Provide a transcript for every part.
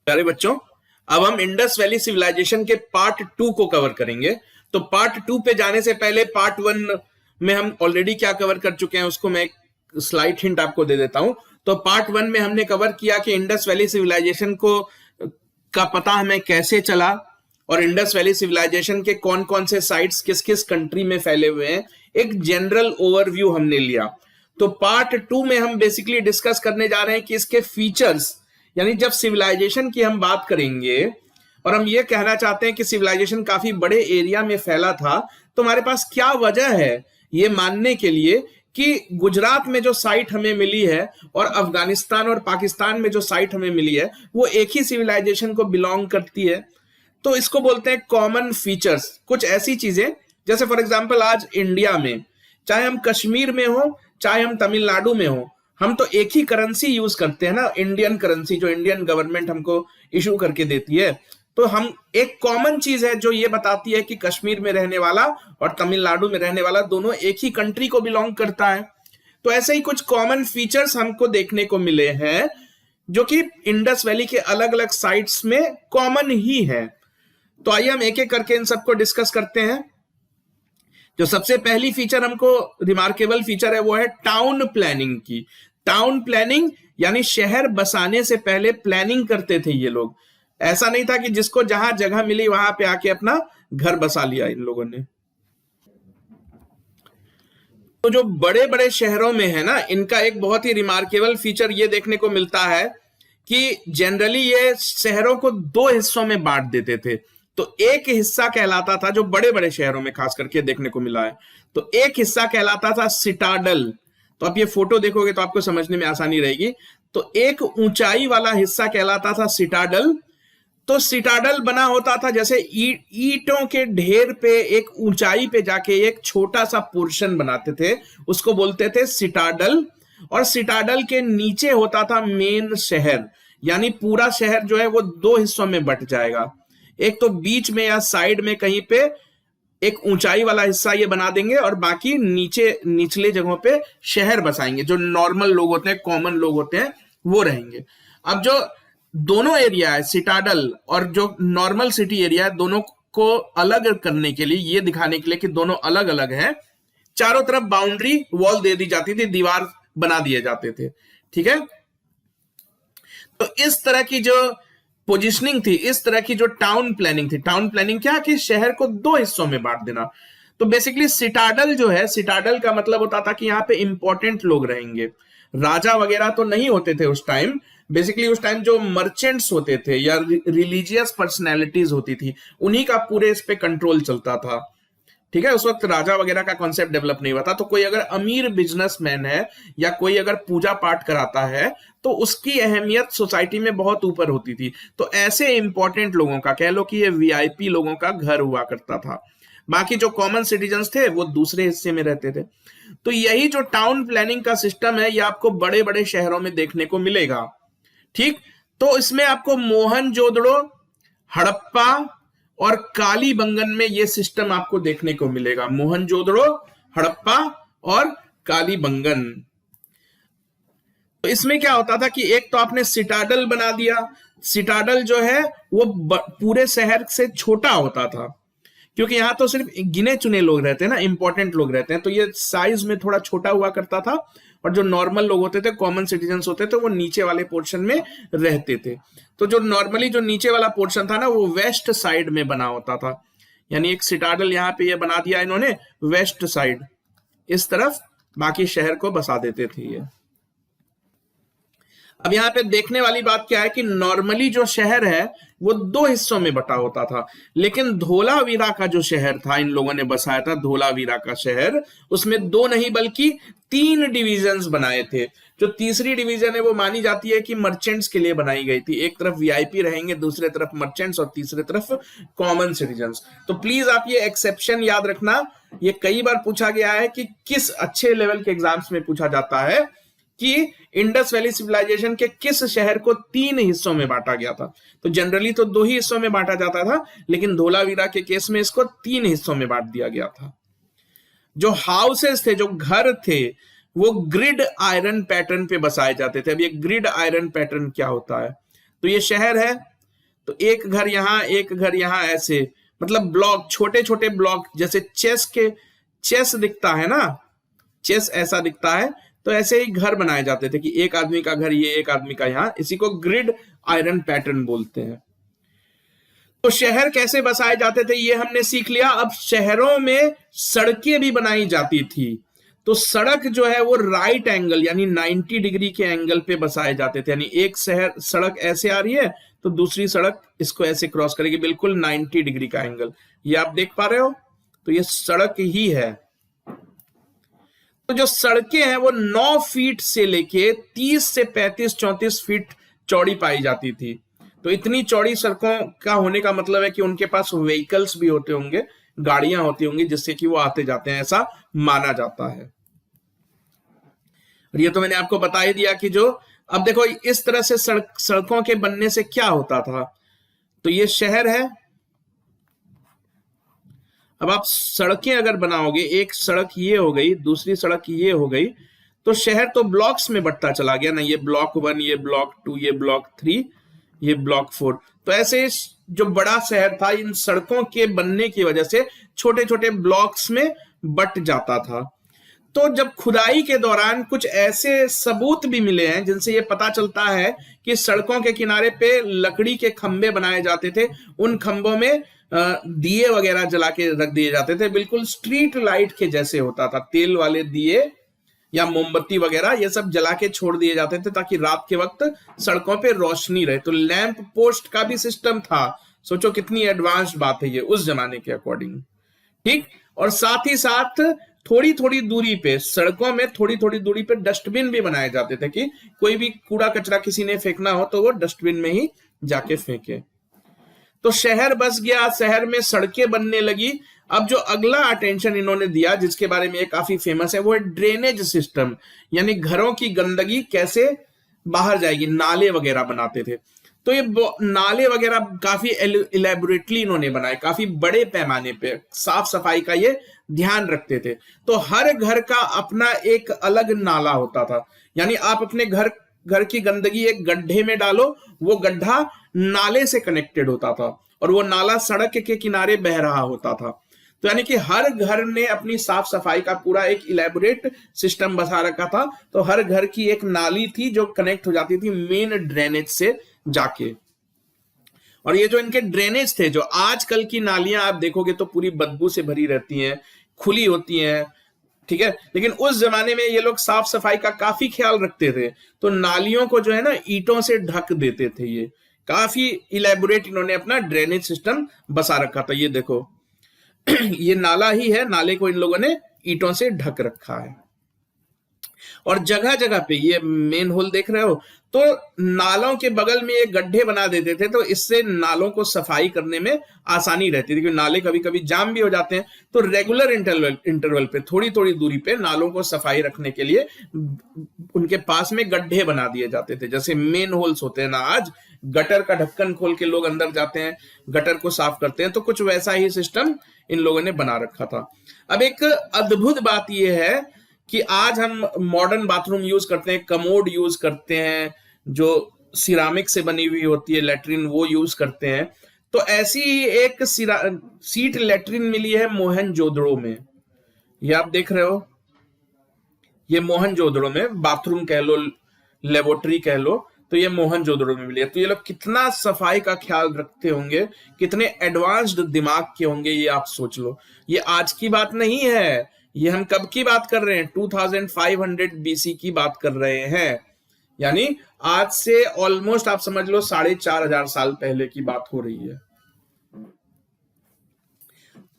प्यारे बच्चों, अब हम इंडस वैली सिविलाइजेशन के पार्ट 2 को कवर करेंगे। तो पार्ट 2 पे जाने से पहले पार्ट 1 में हम ऑलरेडी क्या कवर कर चुके हैं उसको मैं एक स्लाइट हिंट आपको दे देता हूं। तो पार्ट 1 में हमने कवर किया कि इंडस वैली सिविलाइजेशन को का पता हमें कैसे चला और इंडस वैली सिविलाइजेशन के कौन कौन से साइट्स किस किस कंट्री में फैले हुए हैं, एक जनरल ओवरव्यू हमने लिया। तो पार्ट 2 में हम बेसिकली डिस्कस करने जा रहे हैं कि इसके फीचर्स, यानी जब सिविलाइजेशन की हम बात करेंगे और हम ये कहना चाहते हैं कि सिविलाइजेशन काफी बड़े एरिया में फैला था, तो हमारे पास क्या वजह है ये मानने के लिए कि गुजरात में जो साइट हमें मिली है और अफगानिस्तान और पाकिस्तान में जो साइट हमें मिली है वो एक ही सिविलाइजेशन को बिलोंग करती है। तो इसको बोलते हैं कॉमन फीचर्स। कुछ ऐसी चीजें जैसे फॉर एग्जांपल आज इंडिया में, चाहे हम कश्मीर में हो चाहे हम तमिलनाडु में हो, हम तो एक ही करेंसी यूज करते हैं ना, इंडियन करेंसी जो इंडियन गवर्नमेंट हमको इशू करके देती है। तो हम एक कॉमन चीज है जो ये बताती है कि कश्मीर में रहने वाला और तमिलनाडु में रहने वाला दोनों एक ही कंट्री को बिलोंग करता है। तो ऐसे ही कुछ कॉमन फीचर्स हमको देखने को मिले हैं जो कि इंडस वैली के अलग अलग साइट्स में कॉमन ही है। तो आइए हम एक एक करके इन सबको डिस्कस करते हैं। जो सबसे पहली फीचर हमको रिमार्केबल फीचर है वो है टाउन प्लानिंग की। टाउन प्लानिंग यानी शहर बसाने से पहले प्लानिंग करते थे ये लोग। ऐसा नहीं था कि जिसको जहां जगह मिली वहां पे आके अपना घर बसा लिया इन लोगों ने। तो जो बड़े बड़े शहरों में है ना, इनका एक बहुत ही रिमार्केबल फीचर ये देखने को मिलता है कि जनरली ये शहरों को दो हिस्सों में बांट देते थे। तो एक हिस्सा कहलाता था, जो बड़े बड़े शहरों में खास करके देखने को मिला है, तो एक हिस्सा कहलाता था सिटाडल। तो आप ये फोटो देखोगे तो आपको समझने में आसानी रहेगी। तो एक ऊंचाई वाला हिस्सा कहलाता था सिटाडल। तो सिटाडल बना होता था जैसे ईंटों के ढेर पे एक ऊंचाई पे जाके एक छोटा सा पोर्शन बनाते थे, उसको बोलते थे सिटाडल। और सिटाडल के नीचे होता था मेन शहर, यानी पूरा शहर जो है वो दो हिस्सों में बट जाएगा। एक तो बीच में या साइड में कहीं पे एक ऊंचाई वाला हिस्सा ये बना देंगे और बाकी नीचे निचले जगहों पे शहर बसाएंगे। जो नॉर्मल लोग होते हैं, कॉमन लोग होते हैं, वो रहेंगे। अब जो दोनों एरिया है सिटाडल और जो नॉर्मल सिटी एरिया है, दोनों को अलग करने के लिए, ये दिखाने के लिए कि दोनों अलग अलग हैं, चारों तरफ बाउंड्री वॉल दे दी जाती थी, दीवार बना दिए जाते थे। ठीक है, तो इस तरह की जो पोजिशनिंग थी, इस तरह की जो टाउन प्लानिंग थी, टाउन प्लानिंग क्या कि शहर को दो हिस्सों में बांट देना। तो बेसिकली सिटाडल जो है, सिटाडल का मतलब होता था कि यहाँ पे इंपॉर्टेंट लोग रहेंगे। राजा वगैरह तो नहीं होते थे उस टाइम। बेसिकली उस टाइम जो मर्चेंट्स होते थे या रिलीजियस पर्सनैलिटीज होती थी, उन्हीं का पूरे इस पे कंट्रोल चलता था। ठीक है, उस वक्त राजा वगैरह का कॉन्सेप्ट डेवलप नहीं हुआ था। तो कोई अगर अमीर बिजनेसमैन है या कोई अगर पूजा पाठ कराता है तो उसकी अहमियत सोसाइटी में बहुत ऊपर होती थी। तो ऐसे इंपॉर्टेंट लोगों का, कह लो कि ये वीआईपी लोगों का घर हुआ करता था। बाकी जो कॉमन सिटीजन्स थे वो दूसरे हिस्से में रहते थे। तो यही जो टाउन प्लानिंग का सिस्टम है, ये आपको बड़े बड़े शहरों में देखने को मिलेगा। ठीक, तो इसमें आपको मोहनजोदड़ो, हड़प्पा और कालीबंगन में ये सिस्टम आपको देखने को मिलेगा। मोहनजोदड़ो, हड़प्पा और कालीबंगन। तो इसमें क्या होता था कि एक तो आपने सिटाडल बना दिया। सिटाडल जो है वो पूरे शहर से छोटा होता था, क्योंकि यहां तो सिर्फ गिने चुने लोग रहते हैं ना, इंपॉर्टेंट लोग रहते हैं। तो ये साइज में थोड़ा छोटा हुआ करता था और जो नॉर्मल लोग होते थे, कॉमन सिटीजन्स होते थे, वो नीचे वाले पोर्शन में रहते थे। तो जो नॉर्मली जो नीचे वाला पोर्शन था ना, वो वेस्ट साइड में बना होता था। यानी एक सिटाडल यहाँ पे ये बना दिया इन्होंने वेस्ट साइड, इस तरफ बाकी शहर को बसा देते थे ये। अब यहाँ पे देखने वाली बात क्या है कि नॉर्मली जो शहर है वो दो हिस्सों में बटा होता था, लेकिन धोलावीरा का जो शहर था, इन लोगों ने बसाया था धोलावीरा का शहर, उसमें दो नहीं बल्कि 3 डिविजन्स बनाए थे। जो तीसरी डिवीजन है वो मानी जाती है कि मर्चेंट्स के लिए बनाई गई थी। एक तरफ वीआईपी रहेंगे, दूसरे तरफ मर्चेंट्स और तीसरे तरफ कॉमन सिटीजन्स। तो प्लीज आप ये एक्सेप्शन याद रखना, ये कई बार पूछा गया है कि किस अच्छे लेवल के एग्जाम्स में पूछा जाता है कि इंडस वैली सिविलाइजेशन के किस शहर को 3 हिस्सों में बांटा गया था। तो जनरली तो 2 ही हिस्सों में बांटा जाता था, लेकिन धोलावीरा के केस में इसको 3 हिस्सों में बांट दिया गया था। जो हाउसेस थे, जो घर थे, वो ग्रिड आयरन पैटर्न पे बसाए जाते थे। अब ये ग्रिड आयरन पैटर्न क्या होता है? तो ये शहर है, तो एक घर यहां, एक घर यहां, ऐसे मतलब ब्लॉक, छोटे छोटे ब्लॉक, जैसे चेस दिखता है ना, चेस ऐसा दिखता है, तो ऐसे ही घर बनाए जाते थे कि एक आदमी का घर ये, एक आदमी का यहां, इसी को ग्रिड आयरन पैटर्न बोलते हैं। तो शहर कैसे बसाए जाते थे ये हमने सीख लिया। अब शहरों में सड़कें भी बनाई जाती थी, तो सड़क जो है वो राइट एंगल यानी 90 डिग्री के एंगल पे बसाए जाते थे, यानी एक सड़क ऐसे आ रही है तो दूसरी सड़क इसको ऐसे क्रॉस करेगी, बिल्कुल 90 डिग्री का एंगल। ये आप देख पा रहे हो, तो ये सड़क ही है। तो जो सड़कें हैं वो 9 फीट से लेके 30 से 35-34 फीट चौड़ी पाई जाती थी। तो इतनी चौड़ी सड़कों का होने का मतलब है कि उनके पास व्हीकल्स भी होते होंगे, गाड़ियां होती होंगी जिससे कि वो आते जाते हैं, ऐसा माना जाता है। और ये तो मैंने आपको बता ही दिया कि जो अब देखो इस तरह से सड़कों के बनने से क्या होता था। तो ये शहर है, अब आप सड़कें अगर बनाओगे, एक सड़क ये हो गई, दूसरी सड़क ये हो गई, तो शहर तो ब्लॉक्स में बढ़ता चला गया ना, ये ब्लॉक 1, ये ब्लॉक 2, ये ब्लॉक 3, ये ब्लॉक 4। तो ऐसे जो बड़ा शहर था इन सड़कों के बनने की वजह से छोटे छोटे ब्लॉक्स में बट जाता था। तो जब खुदाई के दौरान कुछ ऐसे सबूत भी मिले हैं जिनसे ये पता चलता है कि सड़कों के किनारे पे लकड़ी के खंबे बनाए जाते थे, उन खंभों में दिए वगैरह जला के रख दिए जाते थे, बिल्कुल स्ट्रीट लाइट के जैसे होता था। तेल वाले दिए या मोमबत्ती वगैरह ये सब जला के छोड़ दिए जाते थे ताकि रात के वक्त सड़कों पे रोशनी रहे। तो लैंप पोस्ट का भी सिस्टम था। सोचो कितनी एडवांस्ड बात है ये उस जमाने के अकॉर्डिंग, ठीक। और साथ ही साथ थोड़ी थोड़ी दूरी पे, सड़कों में थोड़ी थोड़ी दूरी पे डस्टबिन भी बनाए जाते थे कि कोई भी कूड़ा कचरा किसी ने फेंकना हो तो वो डस्टबिन में ही जाके फेंके। तो शहर बस गया, शहर में सड़कें बनने लगी। अब जो अगला अटेंशन इन्होंने दिया जिसके बारे में ये काफी फेमस है वो है ड्रेनेज सिस्टम, यानी घरों की गंदगी कैसे बाहर जाएगी, नाले वगैरह बनाते थे। तो ये नाले वगैरह काफी इलेबोरेटली इन्होंने बनाए, काफी बड़े पैमाने पे साफ सफाई का ये ध्यान रखते थे। तो हर घर का अपना एक अलग नाला होता था, यानी आप अपने घर की गंदगी एक गड्ढे में डालो, वो गड्ढा नाले से कनेक्टेड होता था और वो नाला सड़क के किनारे बह रहा होता था। तो यानी कि हर घर ने अपनी साफ सफाई का पूरा एक इलेबोरेट सिस्टम बसा रखा था। तो हर घर की एक नाली थी जो कनेक्ट हो जाती थी मेन ड्रेनेज से जाके। और ये जो इनके ड्रेनेज थे, जो आजकल की नालियां आप देखोगे तो पूरी बदबू से भरी रहती हैं, खुली होती हैं, ठीक है, लेकिन उस जमाने में ये लोग साफ सफाई का काफी ख्याल रखते थे। तो नालियों को जो है ना ईंटों से ढक देते थे। ये काफी इलेबोरेट इन्होंने अपना ड्रेनेज सिस्टम बसा रखा था। ये देखो ये नाला ही है, नाले को इन लोगों ने ईंटों से ढक रखा है। और जगह जगह पे ये मेन होल देख रहे हो, तो नालों के बगल में ये गड्ढे बना देते थे, तो इससे नालों को सफाई करने में आसानी रहती थी, क्योंकि नाले कभी कभी जाम भी हो जाते हैं। तो रेगुलर इंटरवल पे, थोड़ी थोड़ी दूरी पे नालों को सफाई रखने के लिए उनके पास में गड्ढे बना दिए जाते थे, जैसे मेन होल्स होते हैं ना आज, गटर का ढक्कन खोल के लोग अंदर जाते हैं, गटर को साफ करते हैं, तो कुछ वैसा ही सिस्टम इन लोगों ने बना रखा था। अब एक अद्भुत बात यह है कि आज हम मॉडर्न बाथरूम यूज करते हैं, कमोड यूज करते हैं, जो सिरामिक से बनी हुई होती है लैट्रिन, वो यूज करते हैं। तो ऐसी ही एक सीट लैट्रिन मिली है मोहनजोदड़ो में। ये आप देख रहे हो, ये मोहनजोदड़ो में बाथरूम कह लो, लेबोरेटरी कह लो, तो ये मोहनजोदड़ो में मिली है। तो ये लोग कितना सफाई का ख्याल रखते होंगे, कितने एडवांस्ड दिमाग के होंगे, ये आप सोच लो। ये आज की बात नहीं है, ये हम कब की बात कर रहे हैं, 2500 BC की बात कर रहे हैं, यानी आज से ऑलमोस्ट आप समझ लो 4500 साल पहले की बात हो रही है।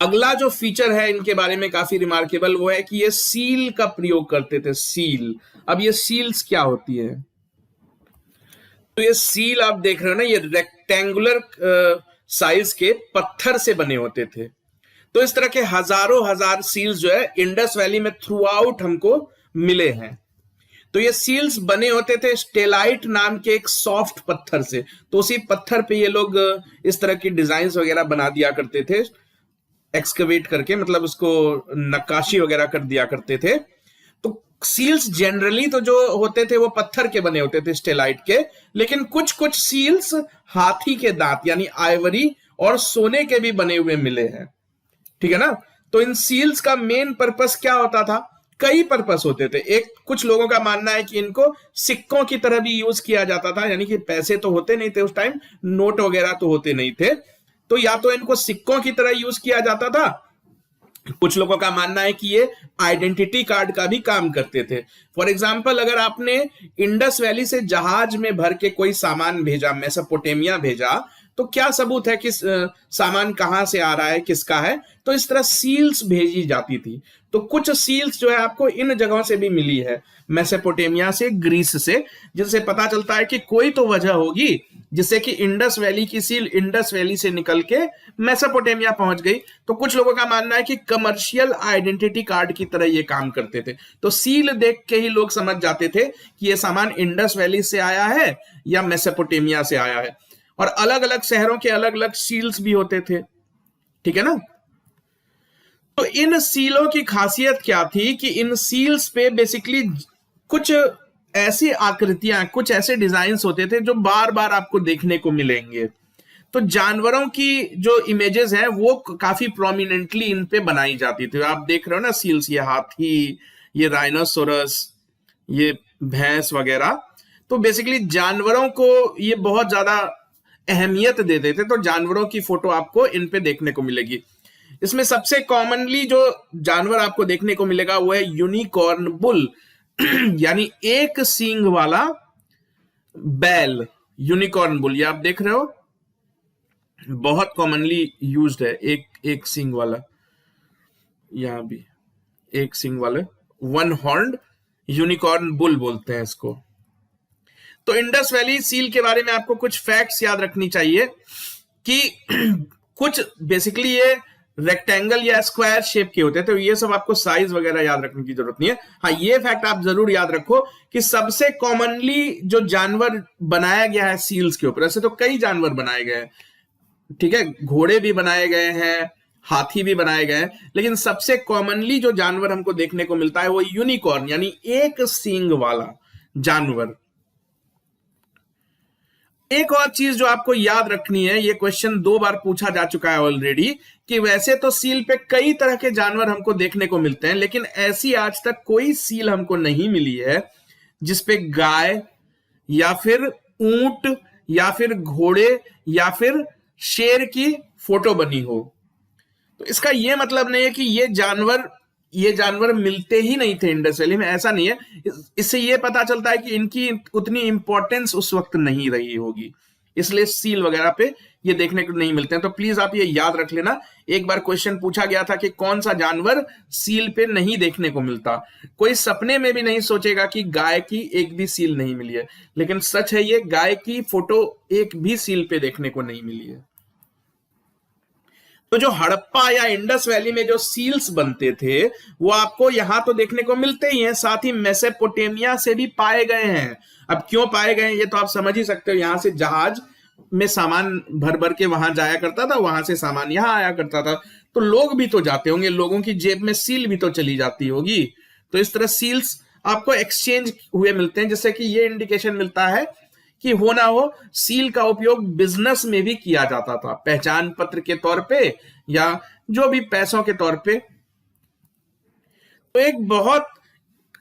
अगला जो फीचर है इनके बारे में काफी रिमार्केबल, वो है कि ये सील का प्रयोग करते थे, सील। अब ये सील्स क्या होती है, तो ये सील आप देख रहे हो ना, ये रेक्टेंगुलर साइज के पत्थर से बने होते थे। तो इस तरह के हजारों हजार सील्स जो है इंडस वैली में थ्रू आउट हमको मिले हैं। तो ये सील्स बने होते थे स्टेलाइट नाम के एक सॉफ्ट पत्थर से। तो उसी पत्थर पे ये लोग इस तरह की डिजाइन्स वगैरह बना दिया करते थे, एक्सकवेट करके, मतलब उसको नक्काशी वगैरह कर दिया करते थे। तो सील्स जनरली तो जो होते थे वो पत्थर के बने होते थे, स्टेलाइट के, लेकिन कुछ कुछ सील्स हाथी के दांत यानी आइवरी और सोने के भी बने हुए मिले हैं, ठीक है ना। तो इन सील्स का मेन पर्पस क्या होता था? कई पर्पस होते थे। एक, कुछ लोगों का मानना है कि इनको सिक्कों की तरह भी यूज किया जाता था, यानी कि पैसे तो होते नहीं थे उस टाइम, नोट वगैरह तो होते नहीं थे, तो या तो इनको सिक्कों की तरह यूज किया जाता था, कुछ लोगों का मानना है कि ये आइडेंटिटी कार्ड का भी काम करते थे। फॉर एग्जाम्पल, अगर आपने इंडस वैली से जहाज में भर के कोई सामान भेजा, मेसोपोटामिया भेजा, तो क्या सबूत है कि सामान कहां से आ रहा है, किसका है? तो इस तरह सील्स भेजी जाती थी। तो कुछ सील्स जो है आपको इन जगहों से भी मिली है, मेसोपोटामिया से, ग्रीस से, जिससे पता चलता है कि कोई तो वजह होगी जिससे कि इंडस वैली की सील इंडस वैली से निकल के मेसोपोटामिया पहुंच गई। तो कुछ लोगों का मानना है कि कमर्शियल आइडेंटिटी कार्ड की तरह ये काम करते थे। तो सील देख के ही लोग समझ जाते थे कि ये सामान इंडस वैली से आया है या मेसोपोटामिया से आया है। और अलग अलग शहरों के अलग अलग सील्स भी होते थे, ठीक है ना। तो इन सीलों की खासियत क्या थी कि इन सील्स पे बेसिकली कुछ ऐसी आकृतियां, कुछ ऐसे डिजाइन्स होते थे जो बार बार आपको देखने को मिलेंगे। तो जानवरों की जो इमेजेस हैं वो काफी प्रोमिनेंटली इन पे बनाई जाती थी। आप देख रहे हो ना सील्स, ये हाथी, ये राइनोसोरस, ये भैंस वगैरह। तो बेसिकली जानवरों को ये बहुत ज्यादा अहमियत देते थे, तो जानवरों की फोटो आपको इन पे देखने को मिलेगी। इसमें सबसे कॉमनली जो जानवर आपको देखने को मिलेगा वो है यूनिकॉर्न बुल यानी एक सींग वाला बैल, यूनिकॉर्न बुल। ये आप देख रहे हो, बहुत कॉमनली यूज्ड है, एक सींग वाला, यहां भी एक सींग वाले, वन हॉर्न्ड यूनिकॉर्न बुल बोलते हैं इसको। तो इंडस वैली सील के बारे में आपको कुछ फैक्ट्स याद रखनी चाहिए कि कुछ बेसिकली ये रेक्टेंगल या स्क्वायर शेप के होते हैं, तो ये सब आपको साइज वगैरह याद रखने की जरूरत नहीं है। हाँ, ये फैक्ट आप जरूर याद रखो कि सबसे कॉमनली जो जानवर बनाया गया है सील्स के ऊपर, ऐसे तो कई जानवर बनाए गए हैं, ठीक है, घोड़े भी बनाए गए हैं, हाथी भी बनाए गए हैं, लेकिन सबसे कॉमनली जो जानवर हमको देखने को मिलता है वो यूनिकॉर्न यानी एक सींग वाला जानवर। एक और चीज जो आपको याद रखनी है, ये क्वेश्चन 2 बार पूछा जा चुका है ऑलरेडी, कि वैसे तो सील पे कई तरह के जानवर हमको देखने को मिलते हैं, लेकिन ऐसी आज तक कोई सील हमको नहीं मिली है जिसपे गाय या फिर ऊंट या फिर घोड़े या फिर शेर की फोटो बनी हो। तो इसका यह मतलब नहीं है कि ये जानवर मिलते ही नहीं थे इंडस वैली में, ऐसा नहीं है। इससे यह पता चलता है कि इनकी उतनी इंपॉर्टेंस उस वक्त नहीं रही होगी, इसलिए सील वगैरह पे ये देखने को नहीं मिलते हैं। तो प्लीज आप ये याद रख लेना। एक बार क्वेश्चन पूछा गया था कि कौन सा जानवर सील पे नहीं देखने को मिलता। कोई सपने में भी नहीं सोचेगा कि गाय की एक भी सील नहीं मिली है, लेकिन सच है ये, गाय की फोटो एक भी सील पे देखने को नहीं मिली है। तो जो हड़प्पा या इंडस वैली में जो सील्स बनते थे वो आपको यहां तो देखने को मिलते ही हैं, साथ ही मेसोपोटामिया से भी पाए गए हैं। अब क्यों पाए गए हैं ये तो आप समझ ही सकते हो, यहां से जहाज में सामान भर भर के वहां जाया करता था, वहां से सामान यहां आया करता था, तो लोग भी तो जाते होंगे, लोगों की जेब में सील भी तो चली जाती होगी। तो इस तरह सील्स आपको एक्सचेंज हुए मिलते हैं, जिससे कि ये इंडिकेशन मिलता है कि हो ना हो सील का उपयोग बिजनेस में भी किया जाता था, पहचान पत्र के तौर पे या जो भी पैसों के तौर पे। तो एक बहुत,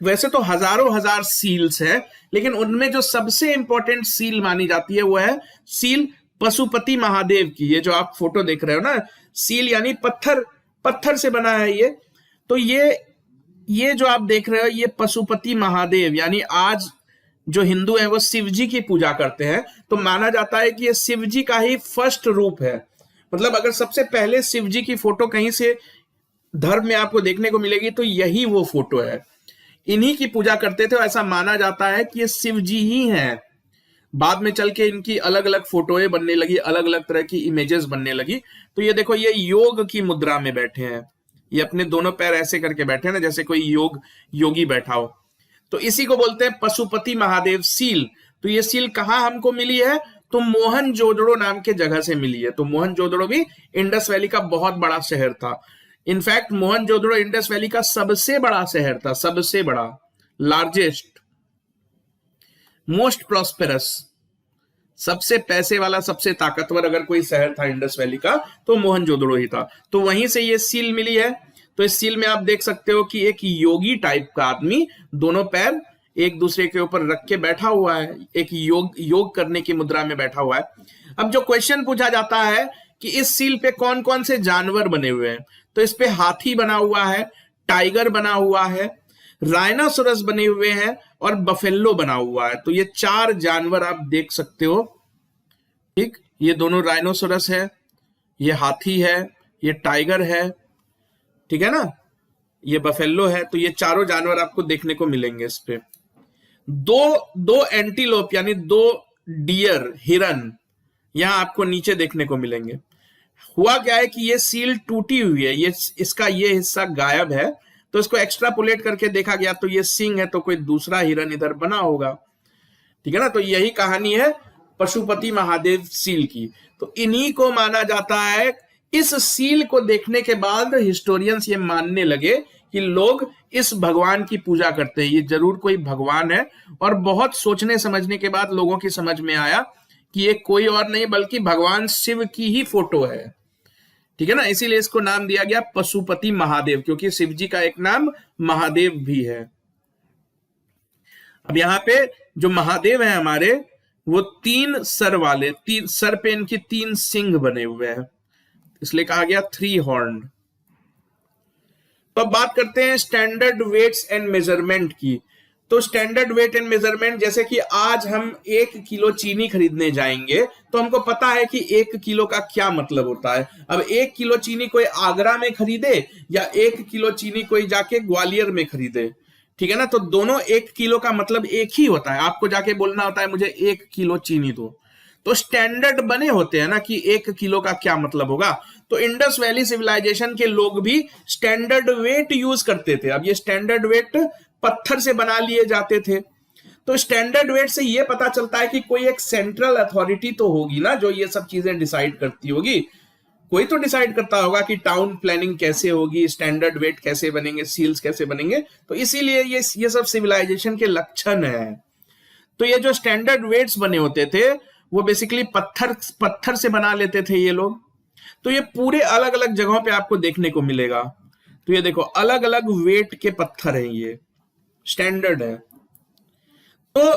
वैसे तो हजारों हजार सील्स हैं, लेकिन उनमें जो सबसे इंपॉर्टेंट सील मानी जाती है वो है सील पशुपति महादेव की। ये जो आप फोटो देख रहे हो ना, सील यानी पत्थर से बना है ये। तो ये जो आप देख रहे हो ये पशुपति महादेव, यानी आज जो हिंदू हैं वो शिव जी की पूजा करते हैं, तो माना जाता है कि ये शिव जी का ही फर्स्ट रूप है। मतलब अगर सबसे पहले शिव जी की फोटो कहीं से धर्म में आपको देखने को मिलेगी तो यही वो फोटो है, इन्हीं की पूजा करते थे। ऐसा माना जाता है कि ये शिव जी ही हैं। बाद में चल के इनकी अलग अलग फोटोएं बनने लगी, अलग अलग तरह की इमेजेस बनने लगी। तो ये देखो, ये योग की मुद्रा में बैठे हैं, ये अपने दोनों पैर ऐसे करके बैठे हैं ना, जैसे कोई योगी बैठा हो। तो इसी को बोलते हैं पशुपति महादेव सील। तो ये सील कहां हमको मिली है? तो मोहनजोदड़ो नाम के जगह से मिली है। तो मोहनजोदड़ो भी इंडस वैली का बहुत बड़ा शहर था। इनफैक्ट मोहनजोदड़ो इंडस वैली का सबसे बड़ा शहर था, सबसे बड़ा, लार्जेस्ट, मोस्ट प्रॉस्पेरस, सबसे पैसे वाला, सबसे ताकतवर अगर कोई शहर था इंडस वैली का तो मोहनजोदड़ो ही था। तो वहीं से ये सील मिली है। तो इस सील में आप देख सकते हो कि एक योगी टाइप का आदमी दोनों पैर एक दूसरे के ऊपर रख के बैठा हुआ है, एक योग करने की मुद्रा में बैठा हुआ है। अब जो क्वेश्चन पूछा जाता है कि इस सील पे कौन कौन से जानवर बने हुए हैं, तो इस पे हाथी बना हुआ है, टाइगर बना हुआ है, राइनासोरस बने हुए हैं और बफेलो बना हुआ है। तो ये 4 जानवर आप देख सकते हो। ठीक, ये दोनों राइनोसोरस है, ये हाथी है, ये टाइगर है, ठीक है ना, ये बफेलो है। तो ये चारों जानवर आपको देखने को मिलेंगे इस पे। दो एंटीलोप यानी 2 डियर, हिरन यहां आपको नीचे देखने को मिलेंगे। हुआ क्या है कि ये सील टूटी हुई है, ये इसका ये हिस्सा गायब है। तो इसको एक्स्ट्रापोलेट करके देखा गया तो ये सिंह है, तो कोई दूसरा हिरन इधर बना होगा, ठीक है ना। तो यही कहानी है पशुपति महादेव सील की। तो इन्हीं को माना जाता है। इस सील को देखने के बाद हिस्टोरियंस ये मानने लगे कि लोग इस भगवान की पूजा करते हैं, ये जरूर कोई भगवान है। और बहुत सोचने समझने के बाद लोगों की समझ में आया कि ये कोई और नहीं बल्कि भगवान शिव की ही फोटो है, ठीक है ना। इसीलिए इसको नाम दिया गया पशुपति महादेव, क्योंकि शिव जी का एक नाम महादेव भी है। अब यहाँ पे जो महादेव है हमारे, वो 3 सर वाले, 3 सर पे इनके 3 सिंह बने हुए हैं, इसलिए कहा गया 3 हॉर्न। तो अब बात करते हैं स्टैंडर्ड वेट्स एंड मेजरमेंट की। तो स्टैंडर्ड वेट एंड मेजरमेंट, जैसे कि आज हम 1 किलो चीनी खरीदने जाएंगे तो हमको पता है कि 1 किलो का क्या मतलब होता है। अब 1 किलो चीनी कोई आगरा में खरीदे या 1 किलो चीनी कोई जाके ग्वालियर में खरीदे, ठीक है ना, तो दोनों 1 किलो का मतलब एक ही होता है। आपको जाके बोलना होता है मुझे 1 किलो चीनी दो। तो स्टैंडर्ड बने होते हैं ना कि 1 किलो का क्या मतलब होगा। तो इंडस वैली सिविलाइजेशन के लोग भी स्टैंडर्ड वेट यूज करते थे। अब ये स्टैंडर्ड वेट पत्थर से बना लिए जाते थे। तो स्टैंडर्ड वेट से ये पता चलता है कि कोई एक सेंट्रल अथॉरिटी तो होगी ना जो ये सब चीजें डिसाइड करती होगी। कोई तो डिसाइड करता होगा कि टाउन प्लानिंग कैसे होगी, स्टैंडर्ड वेट कैसे बनेंगे, सील्स कैसे बनेंगे। तो इसीलिए ये सब सिविलाइजेशन के लक्षण है। तो ये जो स्टैंडर्ड वेट्स बने होते थे वो बेसिकली पत्थर से बना लेते थे ये लोग। तो ये पूरे अलग अलग जगहों पे आपको देखने को मिलेगा। तो ये देखो अलग अलग वेट के पत्थर हैं, ये स्टैंडर्ड है। तो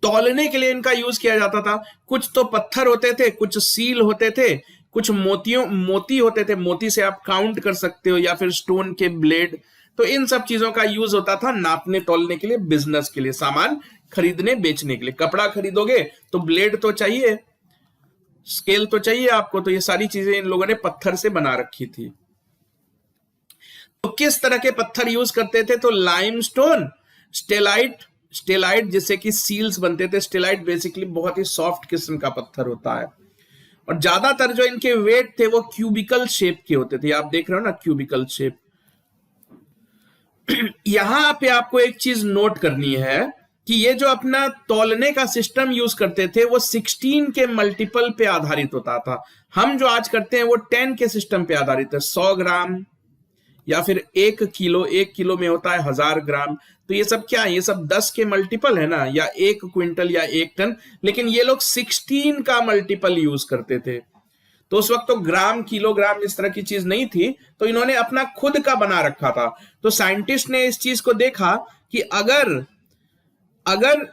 तौलने के लिए इनका यूज किया जाता था। कुछ तो पत्थर होते थे, कुछ सील होते थे, कुछ मोती होते थे, मोती से आप काउंट कर सकते हो, या फिर स्टोन के ब्लेड। तो इन सब चीजों का यूज होता था नापने तौलने के लिए, बिजनेस के लिए, सामान खरीदने बेचने के लिए। कपड़ा खरीदोगे तो ब्लेड तो चाहिए, स्केल तो चाहिए आपको। तो ये सारी चीजें इन लोगों ने पत्थर से बना रखी थी। तो किस तरह के पत्थर यूज करते थे? तो लाइमस्टोन, स्टेलाइट जिससे कि सील्स बनते थे। स्टेलाइट बेसिकली बहुत ही सॉफ्ट किस्म का पत्थर होता है। और ज्यादातर जो इनके वेट थे वो क्यूबिकल शेप के होते थे। आप देख रहे हो ना क्यूबिकल शेप। यहां पे आपको एक चीज नोट करनी है कि ये जो अपना तौलने का सिस्टम यूज करते थे वो 16 के मल्टीपल पे आधारित होता था। हम जो आज करते हैं वो 10 के सिस्टम पे आधारित है। 100 ग्राम या फिर 1 किलो, 1 किलो में होता है 1000 ग्राम। तो ये सब क्या है? ये सब 10 के मल्टीपल है ना, या 1 क्विंटल या 1 टन। लेकिन ये लोग 16 का मल्टीपल यूज करते थे। तो उस वक्त तो ग्राम, किलोग्राम इस तरह की चीज नहीं थी, तो इन्होंने अपना खुद का बना रखा था। तो साइंटिस्ट ने इस चीज को देखा कि अगर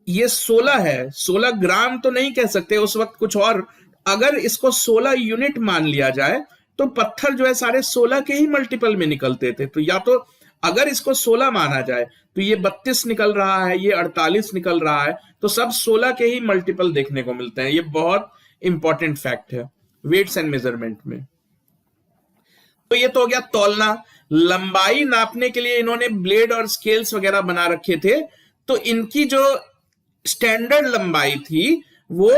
ये 16 है, 16 ग्राम तो नहीं कह सकते उस वक्त, कुछ और, अगर इसको 16 यूनिट मान लिया जाए तो पत्थर जो है सारे 16 के ही मल्टीपल में निकलते थे। तो या तो अगर इसको 16 माना जाए तो ये 32 निकल रहा है, ये 48 निकल रहा है, तो सब 16 के ही मल्टीपल देखने को मिलते हैं। ये बहुत इंपॉर्टेंट फैक्ट है वेट्स एंड मेजरमेंट में। तो ये तो हो गया तौलना। लंबाई नापने के लिए इन्होंने ब्लेड और स्केल्स वगैरह बना रखे थे। तो इनकी जो स्टैंडर्ड लंबाई थी वो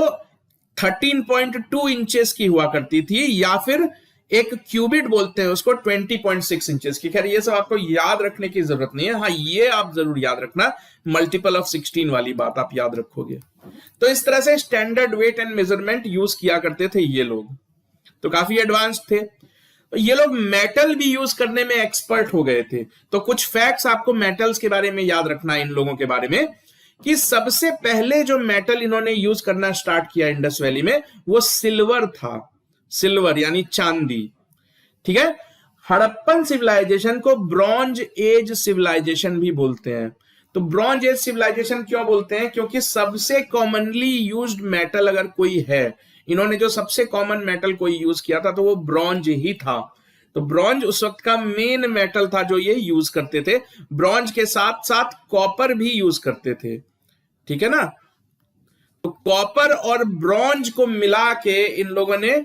13.2 इंचेस की हुआ करती थी, या फिर एक क्यूबिट बोलते हैं उसको 20.6 इंचेस की। खैर ये सब आपको याद रखने की जरूरत नहीं है। हाँ, ये आप जरूर याद रखना, मल्टीपल ऑफ 16 वाली बात आप याद रखोगे। तो इस तरह से standard weight and measurement use किया करते थे ये लोग। तो काफी एडवांस थे। ये लोग मेटल भी यूज करने में एक्सपर्ट हो गए थे। तो कुछ फैक्ट्स आपको मेटल्स के बारे में याद रखना है इन लोगों के बारे में, कि सबसे पहले जो मेटल इन्होंने यूज करना स्टार्ट किया इंडस वैली में वो सिल्वर था। सिल्वर यानी चांदी, ठीक है। हड़प्पन सिविलाइजेशन को ब्रॉन्ज एज सिविलाइजेशन भी बोलते हैं। तो ब्रॉन्ज एज सिविलाइजेशन क्यों बोलते हैं? क्योंकि सबसे कॉमनली यूज्ड मेटल अगर कोई है, इन्होंने जो सबसे कॉमन मेटल कोई यूज किया था तो वो ब्रॉन्ज ही था। तो ब्रॉन्ज उस वक्त का मेन मेटल था जो ये यूज करते थे। ब्रॉन्ज के साथ साथ कॉपर भी यूज करते थे, ठीक है ना। तो कॉपर और ब्रॉन्ज को मिला के इन लोगों ने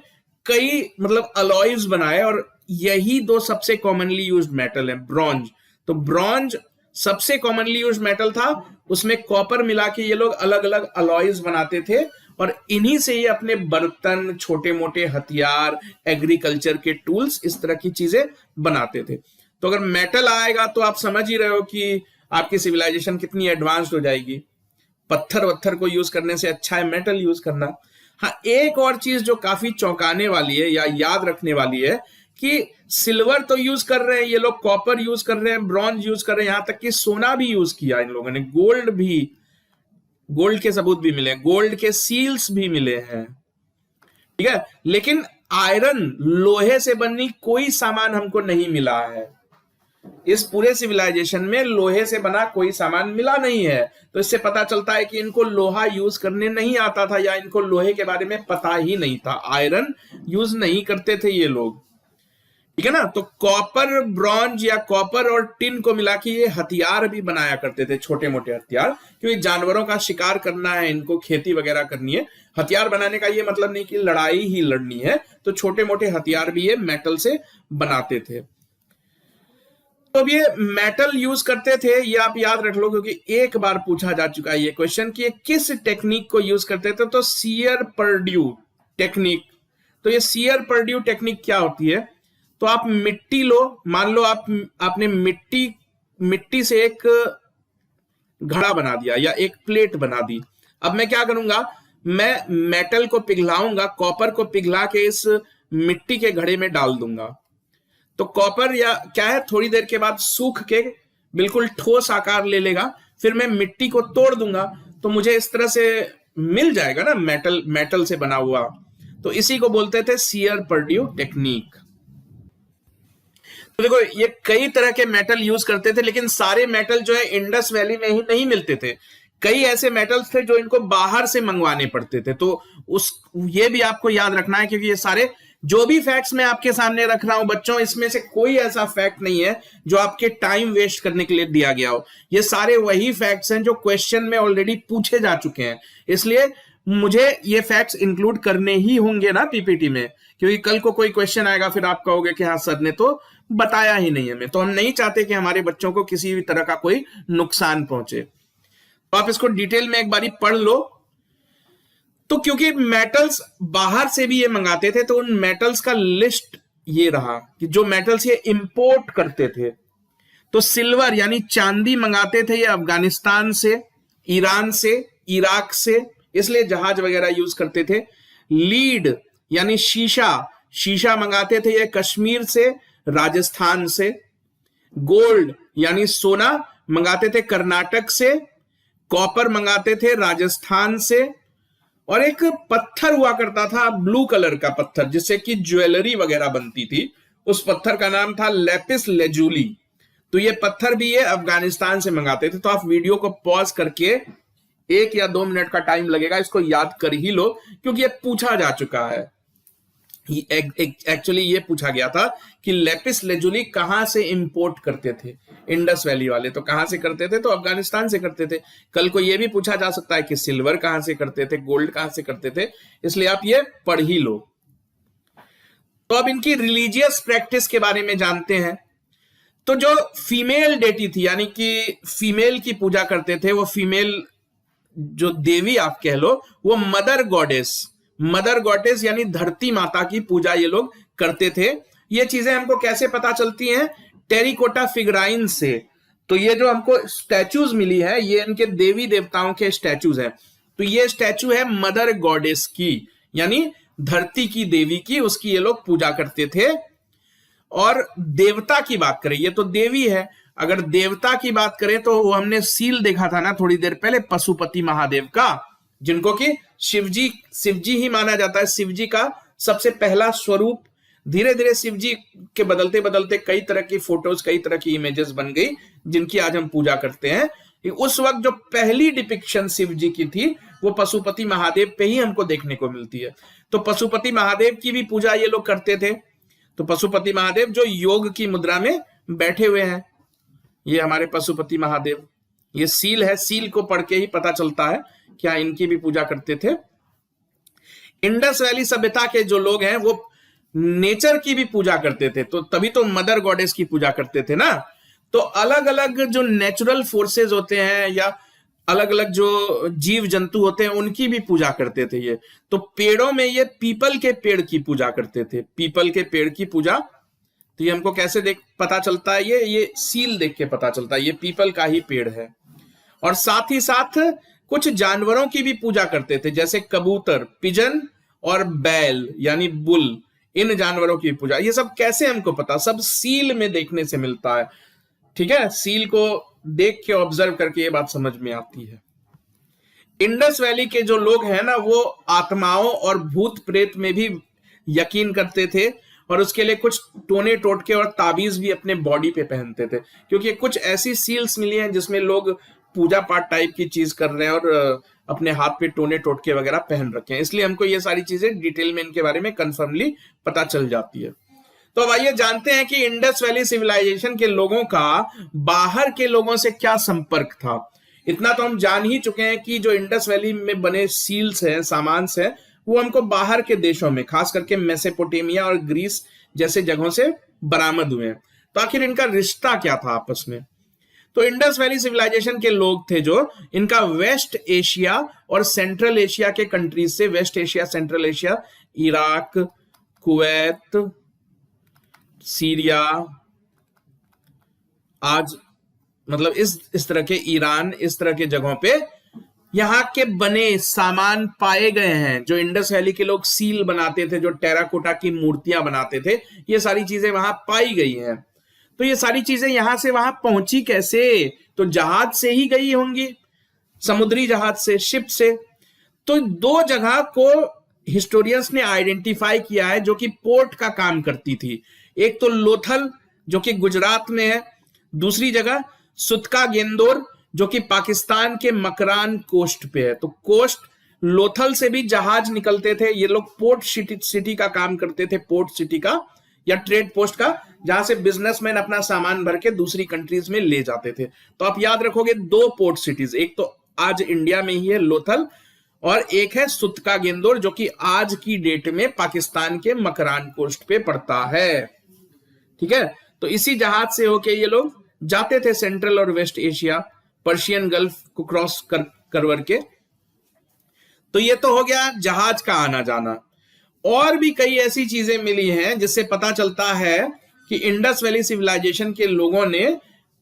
कई मतलब अलॉयज बनाए, और यही दो सबसे कॉमनली यूज्ड मेटल है। ब्रॉन्ज, तो ब्रॉन्ज सबसे कॉमनली यूज्ड मेटल था, उसमें कॉपर मिला के ये लोग अलग अलग अलॉयज बनाते थे, और इन्हीं से ये अपने बर्तन, छोटे मोटे हथियार, एग्रीकल्चर के टूल्स, इस तरह की चीजें बनाते थे। तो अगर मेटल आएगा तो आप समझ ही रहे हो कि आपकी सिविलाइजेशन कितनी एडवांस्ड हो जाएगी। पत्थर वत्थर को यूज करने से अच्छा है मेटल यूज करना। हाँ, एक और चीज जो काफी चौंकाने वाली है या याद रखने वाली है कि सिल्वर तो यूज कर रहे हैं ये लोग, कॉपर यूज कर रहे हैं, ब्रॉन्ज यूज कर रहे हैं, यहां तक कि सोना भी यूज किया इन लोगों ने, गोल्ड भी, गोल्ड के सबूत भी मिले, गोल्ड के सील्स भी मिले हैं, ठीक है। लेकिन आयरन, लोहे से बनी कोई सामान हमको नहीं मिला है। इस पूरे सिविलाइजेशन में लोहे से बना कोई सामान मिला नहीं है। तो इससे पता चलता है कि इनको लोहा यूज करने नहीं आता था, या इनको लोहे के बारे में पता ही नहीं था। आयरन यूज नहीं करते थे ये लोग, ठीक है ना। तो कॉपर, ब्रॉन्ज या कॉपर और टिन को मिला के ये हथियार भी बनाया करते थे, छोटे मोटे हथियार, क्योंकि जानवरों का शिकार करना है, इनको खेती वगैरह करनी है। हथियार बनाने का ये मतलब नहीं कि लड़ाई ही लड़नी है, तो छोटे मोटे हथियार भी ये मेटल से बनाते थे। तो अब ये मेटल यूज करते थे, ये आप याद रख लो, क्योंकि एक बार पूछा जा चुका है ये क्वेश्चन कि ये किस टेक्निक को यूज करते थे। तो सियर पर्ड्यू टेक्निक। तो ये सियर पर्ड्यू टेक्निक क्या होती है? तो आप मिट्टी लो, मान लो आपने मिट्टी से एक घड़ा बना दिया या एक प्लेट बना दी। अब मैं क्या करूंगा, मैं मेटल को पिघलाऊंगा, कॉपर को पिघला के इस मिट्टी के घड़े में डाल दूंगा। तो कॉपर या क्या है, थोड़ी देर के बाद सूख के बिल्कुल ठोस आकार ले लेगा, फिर मैं मिट्टी को तोड़ दूंगा तो मुझे इस तरह से मिल जाएगा ना मेटल से बना हुआ। तो इसी को बोलते थे सियर पर्ड्यू टेक्निक। तो देखो, ये कई तरह के मेटल यूज करते थे, लेकिन सारे मेटल जो है इंडस वैली में ही नहीं मिलते थे। कई ऐसे मेटल्स थे जो इनको बाहर से मंगवाने पड़ते थे। तो ये भी आपको याद रखना है, क्योंकि ये सारे जो भी फैक्ट्स मैं आपके सामने रख रहा हूं बच्चों, इसमें से कोई ऐसा फैक्ट नहीं है जो आपके टाइम वेस्ट करने के लिए दिया गया हो। ये सारे वही फैक्ट्स हैं जो क्वेश्चन में ऑलरेडी पूछे जा चुके हैं, इसलिए मुझे ये फैक्ट्स इंक्लूड करने ही होंगे ना पीपीटी में, क्योंकि कल को कोई क्वेश्चन आएगा फिर आप कहोगे कि हाँ सर ने तो बताया ही नहीं हमें। तो हम नहीं चाहते कि हमारे बच्चों को किसी भी तरह का कोई नुकसान पहुंचे। तो आप इसको डिटेल में एक बारी पढ़ लो। तो क्योंकि मेटल्स बाहर से भी ये मंगाते थे, तो उन मेटल्स का लिस्ट ये रहा कि जो मेटल्स ये इंपोर्ट करते थे। तो सिल्वर यानी चांदी मंगाते थे ये अफगानिस्तान से, ईरान से, इराक से, इसलिए जहाज वगैरह यूज करते थे। लीड यानी शीशा मंगाते थे ये कश्मीर से, राजस्थान से। गोल्ड यानी सोना मंगाते थे कर्नाटक से। कॉपर मंगाते थे राजस्थान से। और एक पत्थर हुआ करता था ब्लू कलर का पत्थर, जिससे कि ज्वेलरी वगैरह बनती थी, उस पत्थर का नाम था लेपिस लेजुली। तो ये पत्थर भी ये अफगानिस्तान से मंगाते थे। तो आप वीडियो को पॉज करके 1 या 2 मिनट का टाइम लगेगा, इसको याद कर ही लो, क्योंकि ये पूछा जा चुका है। एक्चुअली ये पूछा गया था कि लेपिस लेजुली कहां से इंपोर्ट करते थे इंडस वैली वाले। तो कहां से करते थे? तो अफगानिस्तान से करते थे। कल को ये भी पूछा जा सकता है कि सिल्वर कहां से करते थे, गोल्ड कहां से करते थे, इसलिए आप ये पढ़ ही लो। तो अब इनकी रिलीजियस प्रैक्टिस के बारे में जानते हैं। तो जो फीमेल डेटी थी, यानी कि फीमेल की पूजा करते थे, वो फीमेल जो देवी आप कह लो, वो मदर गॉडेस यानी धरती माता की पूजा ये लोग करते थे। ये चीजें हमको कैसे पता चलती हैं? टेरिकोटा फिगराइन से। तो ये जो हमको स्टैचूज मिली है, ये इनके देवी देवताओं के स्टैचूज हैं। तो ये स्टैचू है मदर गॉडेस की, यानी धरती की देवी की, उसकी ये लोग पूजा करते थे। और देवता की बात करें, ये तो देवी है, अगर देवता की बात करें तो वो हमने सील देखा था ना थोड़ी देर पहले पशुपति महादेव का, जिनको कि शिवजी ही माना जाता है, शिवजी का सबसे पहला स्वरूप। धीरे धीरे शिवजी के बदलते बदलते कई तरह की फोटोज, कई तरह की इमेजेस बन गई जिनकी आज हम पूजा करते हैं। उस वक्त जो पहली डिपिक्शन शिवजी की थी वो पशुपति महादेव पे ही हमको देखने को मिलती है। तो पशुपति महादेव की भी पूजा ये लोग करते थे। तो पशुपति महादेव जो योग की मुद्रा में बैठे हुए हैं, ये हमारे पशुपति महादेव, ये सील है, सील को पढ़ के ही पता चलता है क्या इनकी भी पूजा करते थे। इंडस वैली सभ्यता के जो लोग हैं वो नेचर की भी पूजा करते थे, तो तभी तो मदर गॉडेस की पूजा करते थे ना। तो अलग अलग जो नेचुरल फोर्सेस होते हैं या अलग अलग जो जीव जंतु होते हैं उनकी भी पूजा करते थे ये। तो पेड़ों में ये पीपल के पेड़ की पूजा करते थे, पीपल के पेड़ की पूजा। तो ये हमको कैसे देख पता चलता है, ये सील देख के पता चलता है ये पीपल का ही पेड़ है। और साथ ही साथ कुछ जानवरों की भी पूजा करते थे, जैसे कबूतर, पिजन और बैल यानी बुल, इन जानवरों की पूजा। ये सब कैसे हमको पता, सब सील में देखने से मिलता है। ठीक है, सील को देख के ऑब्जर्व करके ये बात समझ में आती है। इंडस वैली के जो लोग हैं ना वो आत्माओं और भूत प्रेत में भी यकीन करते थे, और उसके लिए कुछ टोने टोटके और ताबीज भी अपने बॉडी पे पहनते थे, क्योंकि कुछ ऐसी सील्स मिली हैं जिसमें लोग पूजा पाठ टाइप की चीज कर रहे हैं और अपने हाथ पे टोने टोटके वगैरह पहन रखे हैं। इसलिए हमको ये सारी चीजें डिटेल में इनके बारे में कंफर्मली पता चल जाती है। तो अब आइए जानते हैं कि इंडस वैली सिविलाइजेशन के लोगों का बाहर के लोगों से क्या संपर्क था। इतना तो हम जान ही चुके हैं कि जो इंडस वैली में बने सील्स हैं, सामान है, वो हमको बाहर के देशों में, खास करके मेसोपोटामिया और ग्रीस जैसे जगहों से बरामद हुए हैं। तो आखिर इनका रिश्ता क्या था आपस में? तो इंडस वैली सिविलाइजेशन के लोग थे जो, इनका वेस्ट एशिया और सेंट्रल एशिया के कंट्रीज से, West Asia, Central Asia, Iraq, Kuwait, Syria, आज मतलब इस तरह के, ईरान, इस तरह के जगहों पे यहां के बने सामान पाए गए हैं। जो इंडस वैली के लोग सील बनाते थे, जो टेराकोटा की मूर्तियां बनाते थे, ये सारी चीजें वहां पाई गई हैं। तो ये सारी चीजें यहां से वहां पहुंची कैसे? तो जहाज से ही गई होंगी, समुद्री जहाज से, शिप से। तो दो जगह को हिस्टोरियंस ने आइडेंटिफाई किया है जो कि पोर्ट का काम करती थी। एक तो लोथल जो कि गुजरात में है, दूसरी जगह सुतका गेंदोर जो कि पाकिस्तान के मकरान कोस्ट पे है। तो कोस्ट, लोथल से भी जहाज निकलते थे। ये लोग पोर्ट सिटी का काम करते थे, पोर्ट सिटी का या ट्रेड पोस्ट का, जहां से बिजनेसमैन अपना सामान भर के दूसरी कंट्रीज में ले जाते थे। तो आप याद रखोगे दो पोर्ट सिटीज, एक तो आज इंडिया में ही है लोथल, और एक है सुतका गेंदोर जो कि आज की डेट में पाकिस्तान के मकरान कोस्ट पे पड़ता है। ठीक है, तो इसी जहाज से होके ये लोग जाते थे सेंट्रल और वेस्ट एशिया, पर्शियन गल्फ को क्रॉस करवर के। तो ये तो हो गया जहाज का आना जाना। और भी कई ऐसी चीजें मिली हैं जिससे पता चलता है कि इंडस वैली सिविलाइजेशन के लोगों ने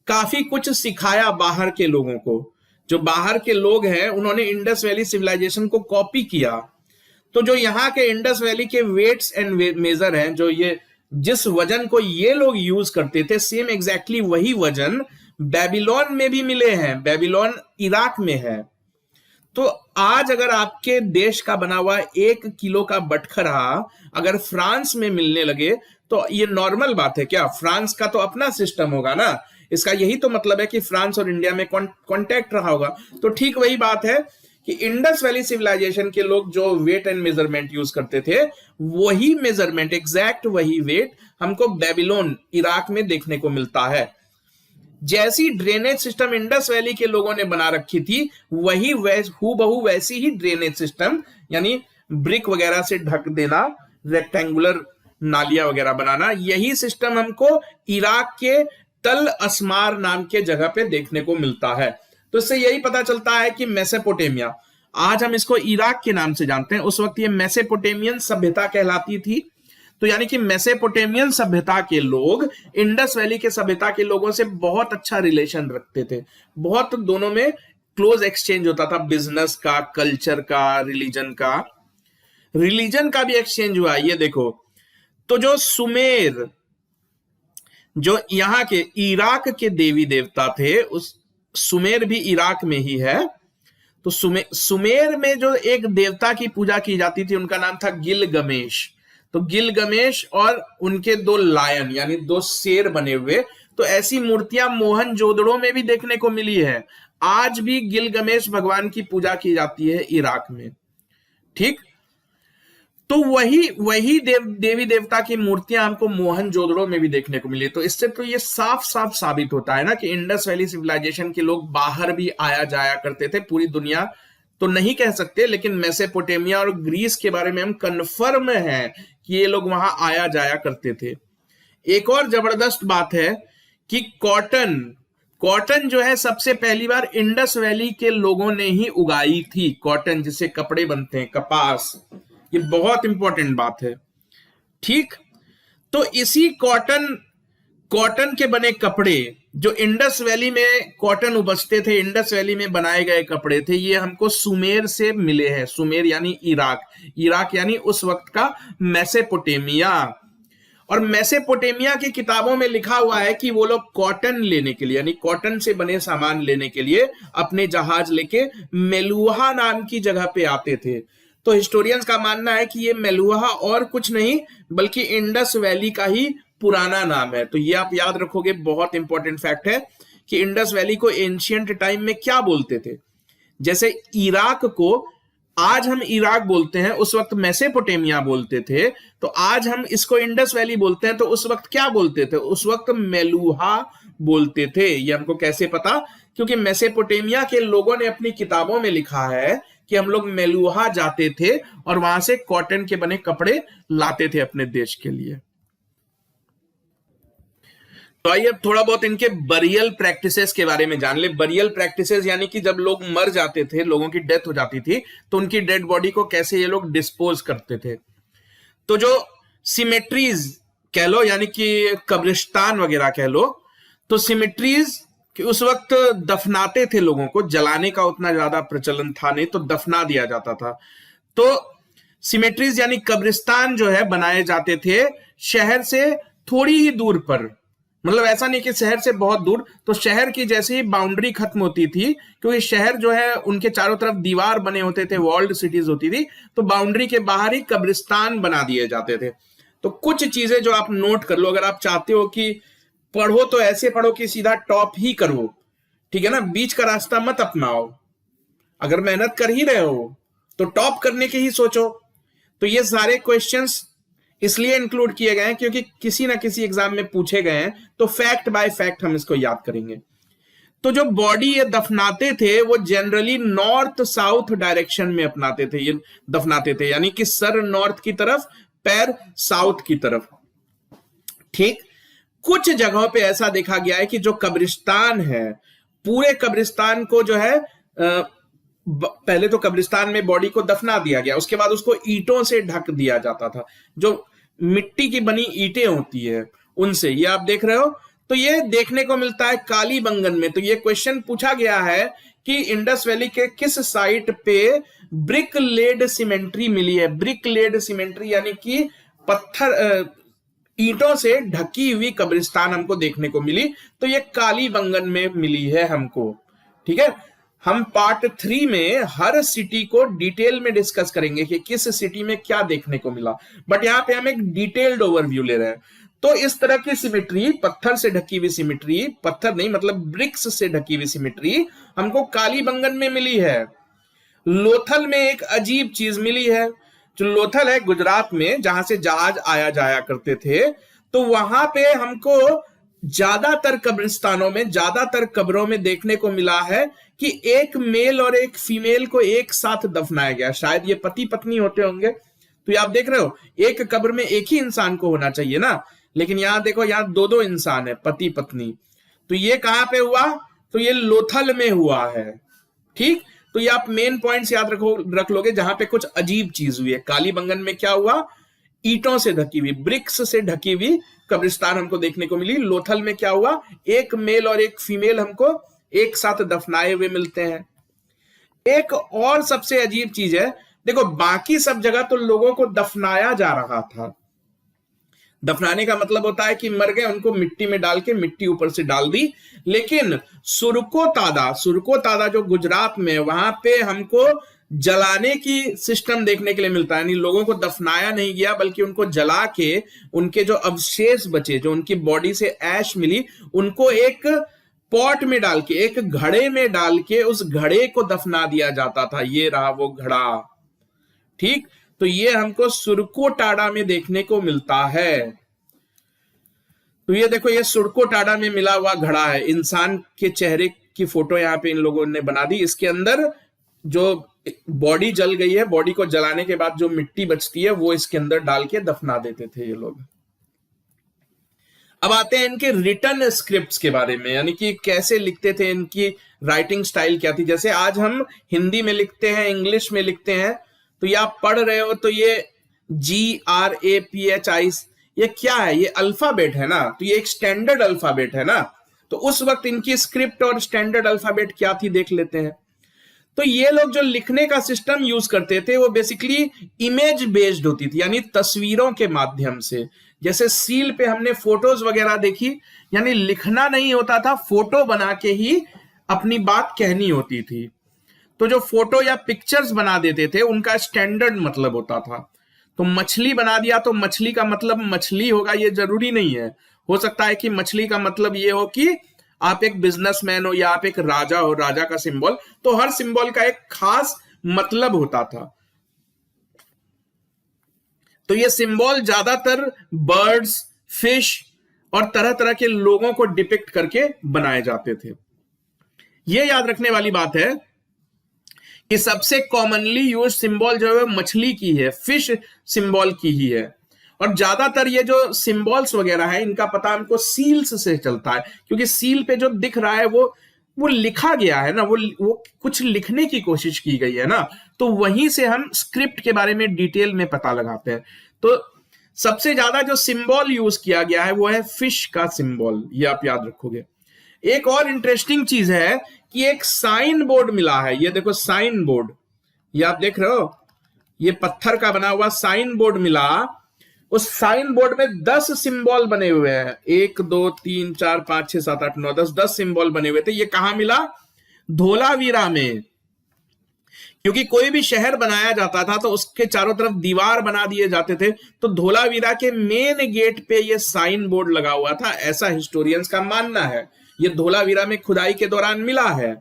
काफी कुछ सिखाया बाहर के लोगों को। जो बाहर के लोग हैं उन्होंने इंडस वैली सिविलाइजेशन को कॉपी किया। तो जो यहाँ के इंडस वैली के वेट्स एंड मेजर हैं, जो ये जिस वजन को ये लोग यूज करते थे, सेम एग्जैक्टली वही वजन बेबीलोन में भी मिले हैं। बेबीलोन इराक में है। तो आज अगर आपके देश का बना हुआ 1 किलो का बटखरा अगर फ्रांस में मिलने लगे तो ये नॉर्मल बात है क्या? फ्रांस का तो अपना सिस्टम होगा ना। इसका यही तो मतलब है कि फ्रांस और इंडिया में कांटेक्ट रहा होगा। तो ठीक वही बात है कि इंडस वैली सिविलाइजेशन के लोग जो वेट एंड मेजरमेंट यूज करते थे, वही मेजरमेंट, एग्जैक्ट वही वेट हमको बेबीलोन इराक में देखने को मिलता है। जैसी ड्रेनेज सिस्टम इंडस वैली के लोगों ने बना रखी थी, वही हूबहू वैसी ही ड्रेनेज सिस्टम, यानी ब्रिक वगैरह से ढक देना, रेक्टेंगुलर नालियां वगैरह बनाना, यही सिस्टम हमको इराक के तल अस्मार नाम के जगह पे देखने को मिलता है। तो इससे यही पता चलता है कि मेसोपोटामिया, आज हम इसको इराक के नाम से जानते हैं, उस वक्त ये मेसोपोटामियन सभ्यता कहलाती थी। तो यानी कि मेसोपोटामियन सभ्यता के लोग इंडस वैली के सभ्यता के लोगों से बहुत अच्छा रिलेशन रखते थे। बहुत दोनों में क्लोज एक्सचेंज होता था, बिजनेस का, कल्चर का, रिलीजन का भी एक्सचेंज हुआ। ये देखो, तो जो सुमेर जो यहाँ के इराक के देवी देवता थे, उस सुमेर भी इराक में ही है, तो सुमेर में जो एक देवता की पूजा की जाती थी उनका नाम था गिलगमेश। तो गिलगमेश और उनके दो लायन यानी दो शेर बने हुए, तो ऐसी मूर्तियां मोहनजोदड़ो में भी देखने को मिली है। आज भी गिलगमेश भगवान की पूजा की जाती है इराक में। ठीक, तो वही देवी देवता की मूर्तियां हमको मोहनजोदड़ो में भी देखने को मिली। तो इससे तो ये साफ साफ साबित होता है ना कि इंडस वैली सिविलाइजेशन के लोग बाहर भी आया जाया करते थे। पूरी दुनिया तो नहीं कह सकते, लेकिन मेसोपोटामिया और ग्रीस के बारे में हम कन्फर्म है कि ये लोग वहां आया जाया करते थे। एक और जबरदस्त बात है कि कॉटन जो है सबसे पहली बार इंडस वैली के लोगों ने ही उगाई थी। कॉटन जिससे कपड़े बनते हैं, कपास, ये बहुत इंपॉर्टेंट बात है। ठीक, तो इसी कॉटन के बने कपड़े जो इंडस वैली में कॉटन उपजते थे, इंडस वैली में बनाए गए कपड़े थे, ये हमको सुमेर से मिले हैं। सुमेर यानी इराक यानी उस वक्त का मेसोपोटामिया। और मेसोपोटामिया की किताबों में लिखा हुआ है कि वो लोग कॉटन लेने के लिए यानी कॉटन से बने सामान लेने के लिए अपने जहाज लेके मेलुहा नाम की जगह पे आते थे। तो हिस्टोरियंस का मानना है कि ये मेलुहा और कुछ नहीं बल्कि इंडस वैली का ही पुराना नाम है। तो ये आप याद रखोगे, बहुत इंपॉर्टेंट फैक्ट है कि इंडस वैली को एंशिएंट टाइम में क्या बोलते थे। जैसे इराक को आज हम इराक बोलते हैं, उस वक्त मेसोपोटामिया बोलते थे। तो आज हम इसको इंडस वैली बोलते हैं, तो उस वक्त क्या बोलते थे? उस वक्त मेलुहा बोलते थे। ये हमको कैसे पता? क्योंकि मेसोपोटामिया के लोगों ने अपनी किताबों में लिखा है कि हम लोग मेलुहा जाते थे और वहां से कॉटन के बने कपड़े लाते थे अपने देश के लिए। तो आइए अब थोड़ा बहुत इनके बरियल प्रैक्टिसेस के बारे में जान ले। बरियल प्रैक्टिसेस यानी कि जब लोग मर जाते थे, लोगों की डेथ हो जाती थी, तो उनकी डेड बॉडी को कैसे ये लोग डिस्पोज करते थे। तो जो सिमेट्रीज कह लो यानी कि कब्रिस्तान वगैरह कह लो, तो सिमेट्रीज कि उस वक्त दफनाते थे लोगों को, जलाने का उतना ज्यादा प्रचलन था नहीं, तो दफना दिया जाता था। तो सिमेट्रीज यानी कब्रिस्तान जो है बनाए जाते थे शहर से थोड़ी ही दूर पर, मतलब ऐसा नहीं कि शहर से बहुत दूर। तो शहर की जैसे ही बाउंड्री खत्म होती थी, क्योंकि शहर जो है उनके चारों तरफ दीवार बने होते थे, वॉल्ड सिटीज होती थी, तो बाउंड्री के बाहर ही कब्रिस्तान बना दिए जाते थे। तो कुछ चीजें जो आप नोट कर लो, अगर आप चाहते हो कि पढ़ो तो ऐसे पढ़ो कि सीधा टॉप ही करो, ठीक है ना, बीच का रास्ता मत अपनाओ। अगर मेहनत कर ही रहे हो तो टॉप करने के ही सोचो। तो ये सारे क्वेश्चंस इसलिए इंक्लूड किए गए हैं क्योंकि किसी ना किसी एग्जाम में पूछे गए हैं, तो फैक्ट बाय फैक्ट हम इसको याद करेंगे। तो जो बॉडी ये दफनाते थे वो जनरली नॉर्थ साउथ डायरेक्शन में अपनाते थे, ये दफनाते थे, यानी कि सर नॉर्थ की तरफ, पैर साउथ की तरफ। ठीक, कुछ जगहों पे ऐसा देखा गया है कि जो कब्रिस्तान है, पूरे कब्रिस्तान को जो है पहले तो कब्रिस्तान में बॉडी को दफना दिया गया, उसके बाद उसको ईंटों से ढक दिया जाता था, जो मिट्टी की बनी ईंटें होती है उनसे। ये आप देख रहे हो, तो ये देखने को मिलता है कालीबंगन में। तो ये क्वेश्चन पूछा गया है कि इंडस वैली के किस साइट पे ब्रिक लेड सीमेंट्री मिली है। ब्रिक लेड सीमेंट्री यानी कि पत्थर ईंटों से ढकी हुई कब्रिस्तान हमको देखने को मिली, तो ये कालीबंगन में मिली है हमको। ठीक है, हम पार्ट 3 में हर सिटी को डिटेल में डिस्कस करेंगे कि किस सिटी में क्या देखने को मिला, बट यहां पे हम एक डिटेल्ड ओवरव्यू ले रहे हैं। तो इस तरह की सिमेट्री, पत्थर से ढकी हुई सिमेट्री, पत्थर नहीं मतलब ब्रिक्स से ढकी हुई सिमेट्री हमको कालीबंगन में मिली है। लोथल में एक अजीब चीज मिली है। जो लोथल है गुजरात में, जहां से जहाज आया जाया करते थे, तो वहां पे हमको ज्यादातर कब्रिस्तानों में, ज्यादातर कब्रों में देखने को मिला है कि एक मेल और एक फीमेल को एक साथ दफनाया गया। शायद ये पति पत्नी होते होंगे। तो ये आप देख रहे हो, एक कब्र में एक ही इंसान को होना चाहिए ना, लेकिन यहां देखो, यहां दो दो इंसान है, पति पत्नी। तो ये कहां पे हुआ? तो ये लोथल में हुआ है। ठीक, तो ये आप मेन पॉइंट्स याद रख लोगे जहां पे कुछ अजीब चीज हुई है। कालीबंगन में क्या हुआ? ईंटों से ढकी हुई, ब्रिक्स से ढकी हुई कब्रिस्तान हमको देखने को मिली। लोथल में क्या हुआ? एक मेल और एक फीमेल हमको एक साथ दफनाए हुए मिलते हैं। एक और सबसे अजीब चीज है, देखो बाकी सब जगह तो लोगों को दफनाया जा रहा था, दफनाने का मतलब होता है कि मर गए, उनको मिट्टी में डाल के मिट्टी ऊपर से डाल दी। लेकिन सुरको तादा जो गुजरात में, वहां पे हमको जलाने की सिस्टम देखने के लिए मिलता है। यानी लोगों को दफनाया नहीं गया, बल्कि उनको जला के उनके जो अवशेष बचे, जो उनकी बॉडी से ऐश मिली, उनको एक पॉट में डाल के, एक घड़े में डाल के उस घड़े को दफना दिया जाता था। ये रहा वो घड़ा। ठीक, तो ये हमको सुरको टाड़ा में देखने को मिलता है। तो ये देखो, ये सुरको टाड़ा में मिला हुआ घड़ा है। इंसान के चेहरे की फोटो यहाँ पे इन लोगों ने बना दी। इसके अंदर जो बॉडी जल गई है, बॉडी को जलाने के बाद जो मिट्टी बचती है वो इसके अंदर डाल के दफना देते थे ये लोग। अब आते हैं इनके रिटन स्क्रिप्ट्स के बारे में, यानी कि कैसे लिखते थे, इनकी राइटिंग स्टाइल क्या थी। जैसे आज हम हिंदी में लिखते हैं, इंग्लिश में लिखते हैं, तो ये आप पढ़ रहे हो तो ये GRAPHI, ये क्या है? ये अल्फाबेट है ना, तो ये एक स्टैंडर्ड अल्फाबेट है ना। तो उस वक्त इनकी स्क्रिप्ट और स्टैंडर्ड अल्फाबेट क्या थी देख लेते हैं। तो ये लोग जो लिखने का सिस्टम यूज करते थे वो बेसिकली इमेज बेस्ड होती थी, यानी तस्वीरों के माध्यम से। जैसे सील पे हमने फोटोज वगैरह देखी, यानी लिखना नहीं होता था, फोटो बना के ही अपनी बात कहनी होती थी। तो जो फोटो या पिक्चर्स बना देते थे उनका स्टैंडर्ड मतलब होता था। तो मछली बना दिया तो मछली का मतलब मछली होगा, ये जरूरी नहीं है। हो सकता है कि मछली का मतलब ये हो कि आप एक बिजनेसमैन हो या आप एक राजा हो, राजा का सिंबल। तो हर सिंबल का एक खास मतलब होता था। तो ये सिंबल ज्यादातर बर्ड्स, फिश और तरह तरह के लोगों को डिपिक्ट करके बनाए जाते थे। ये याद रखने वाली बात है कि सबसे कॉमनली यूज सिंबल जो है मछली की है, फिश सिंबल की ही है। और ज्यादातर ये जो सिंबल्स वगैरह है इनका पता हमको सील्स से चलता है, क्योंकि सील पे जो दिख रहा है वो लिखा गया है ना, वो कुछ लिखने की कोशिश की गई है ना, तो वहीं से हम स्क्रिप्ट के बारे में डिटेल में पता लगाते हैं। तो सबसे ज्यादा जो सिंबल यूज किया गया है वो है फिश का सिंबल, ये आप याद रखोगे। एक और इंटरेस्टिंग चीज है कि एक साइन बोर्ड मिला है। ये देखो साइन बोर्ड, ये आप देख रहे हो, ये पत्थर का बना हुआ साइन बोर्ड मिला। उस साइन बोर्ड में 10 सिंबल बने हुए हैं, 1 2 3 4 5 6 7 8 9 10 सिंबल बने हुए थे। ये कहां मिला? धोलावीरा में। क्योंकि कोई भी शहर बनाया जाता था तो उसके चारों तरफ दीवार बना दिए जाते थे, तो धोलावीरा के मेन गेट पे ये साइन बोर्ड लगा हुआ था, ऐसा हिस्टोरियंस का मानना है। ये धोलावीरा में खुदाई के दौरान मिला है।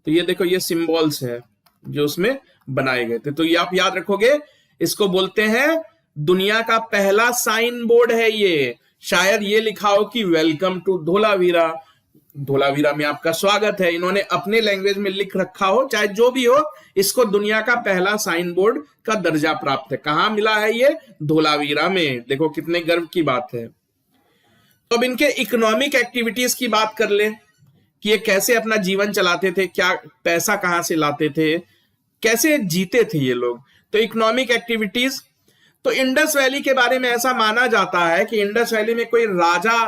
तो ये देखो, ये सिंबल्स है जो उसमें बनाए गए थे। तो ये आप याद रखोगे, इसको बोलते हैं दुनिया का पहला साइन बोर्ड है ये। शायद ये लिखा हो कि वेलकम टू धोलावीरा, धोलावीरा में आपका स्वागत है। इन्होंने अपने लैंग्वेज में लिख रखा हो, चाहे जो भी हो, इसको दुनिया का पहला साइन बोर्ड का दर्जा प्राप्त है। कहां मिला है ये? धोलावीरा में। देखो कितने गर्व की बात है। तो अब इनके इकोनॉमिक एक्टिविटीज की बात कर ले कि ये कैसे अपना जीवन चलाते थे, क्या पैसा कहां से लाते थे, कैसे जीते थे ये लोग। तो इकोनॉमिक एक्टिविटीज, तो इंडस वैली के बारे में ऐसा माना जाता है कि इंडस वैली में कोई राजा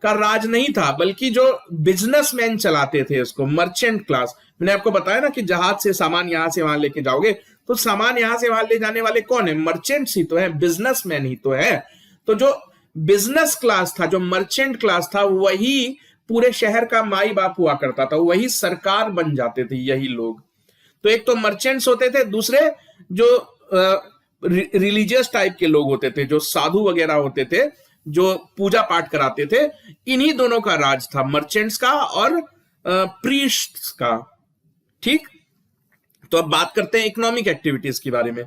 का राज नहीं था, बल्कि जो बिजनेसमैन चलाते थे उसको, मर्चेंट क्लास। मैंने आपको बताया ना कि जहाज से सामान यहां से वहां लेके जाओगे, तो सामान यहां से वहां ले जाने वाले कौन है? मर्चेंट्स ही तो है, बिजनेसमैन ही तो है। तो जो बिजनेस क्लास था, जो मर्चेंट क्लास था, वही पूरे शहर का माई बाप हुआ करता था, वही सरकार बन जाते थे यही लोग। तो एक तो मर्चेंट्स होते थे, दूसरे जो रिलीजियस टाइप के लोग होते थे, जो साधु वगैरह होते थे, जो पूजा पाठ कराते थे। इन्हीं दोनों का राज था, मर्चेंट्स का और प्रीस्ट्स का। ठीक, तो अब बात करते हैं इकोनॉमिक एक्टिविटीज के बारे में।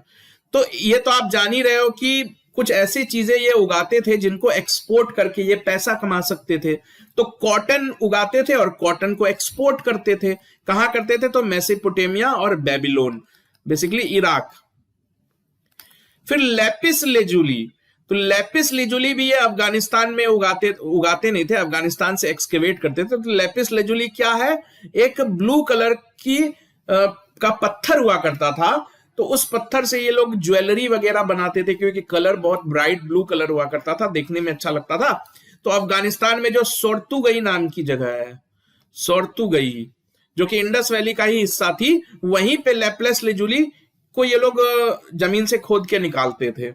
तो ये तो आप जान ही रहे हो कि कुछ ऐसी चीजें ये उगाते थे जिनको एक्सपोर्ट करके ये पैसा कमा सकते थे। तो कॉटन उगाते थे और कॉटन को एक्सपोर्ट करते थे। कहां करते थे? तो मेसोपोटामिया और बेबीलोन, बेसिकली इराक। फिर लेपिस लेजुली, तो लेपिस लेजुली भी ये अफगानिस्तान में उगाते नहीं थे, अफगानिस्तान से एक्सकेवेट करते थे। तो लेपिस लेजुली क्या है? एक ब्लू कलर की का पत्थर हुआ करता था। तो उस पत्थर से ये लोग ज्वेलरी वगैरह बनाते थे, क्योंकि कलर बहुत ब्राइट ब्लू कलर हुआ करता था, देखने में अच्छा लगता था। तो अफगानिस्तान में जो सोर्तुगई नाम की जगह है, सोर्तुगई, जो कि इंडस वैली का ही हिस्सा थी, वहीं पे लेपिस लेजुली को ये लोग जमीन से खोद के निकालते थे।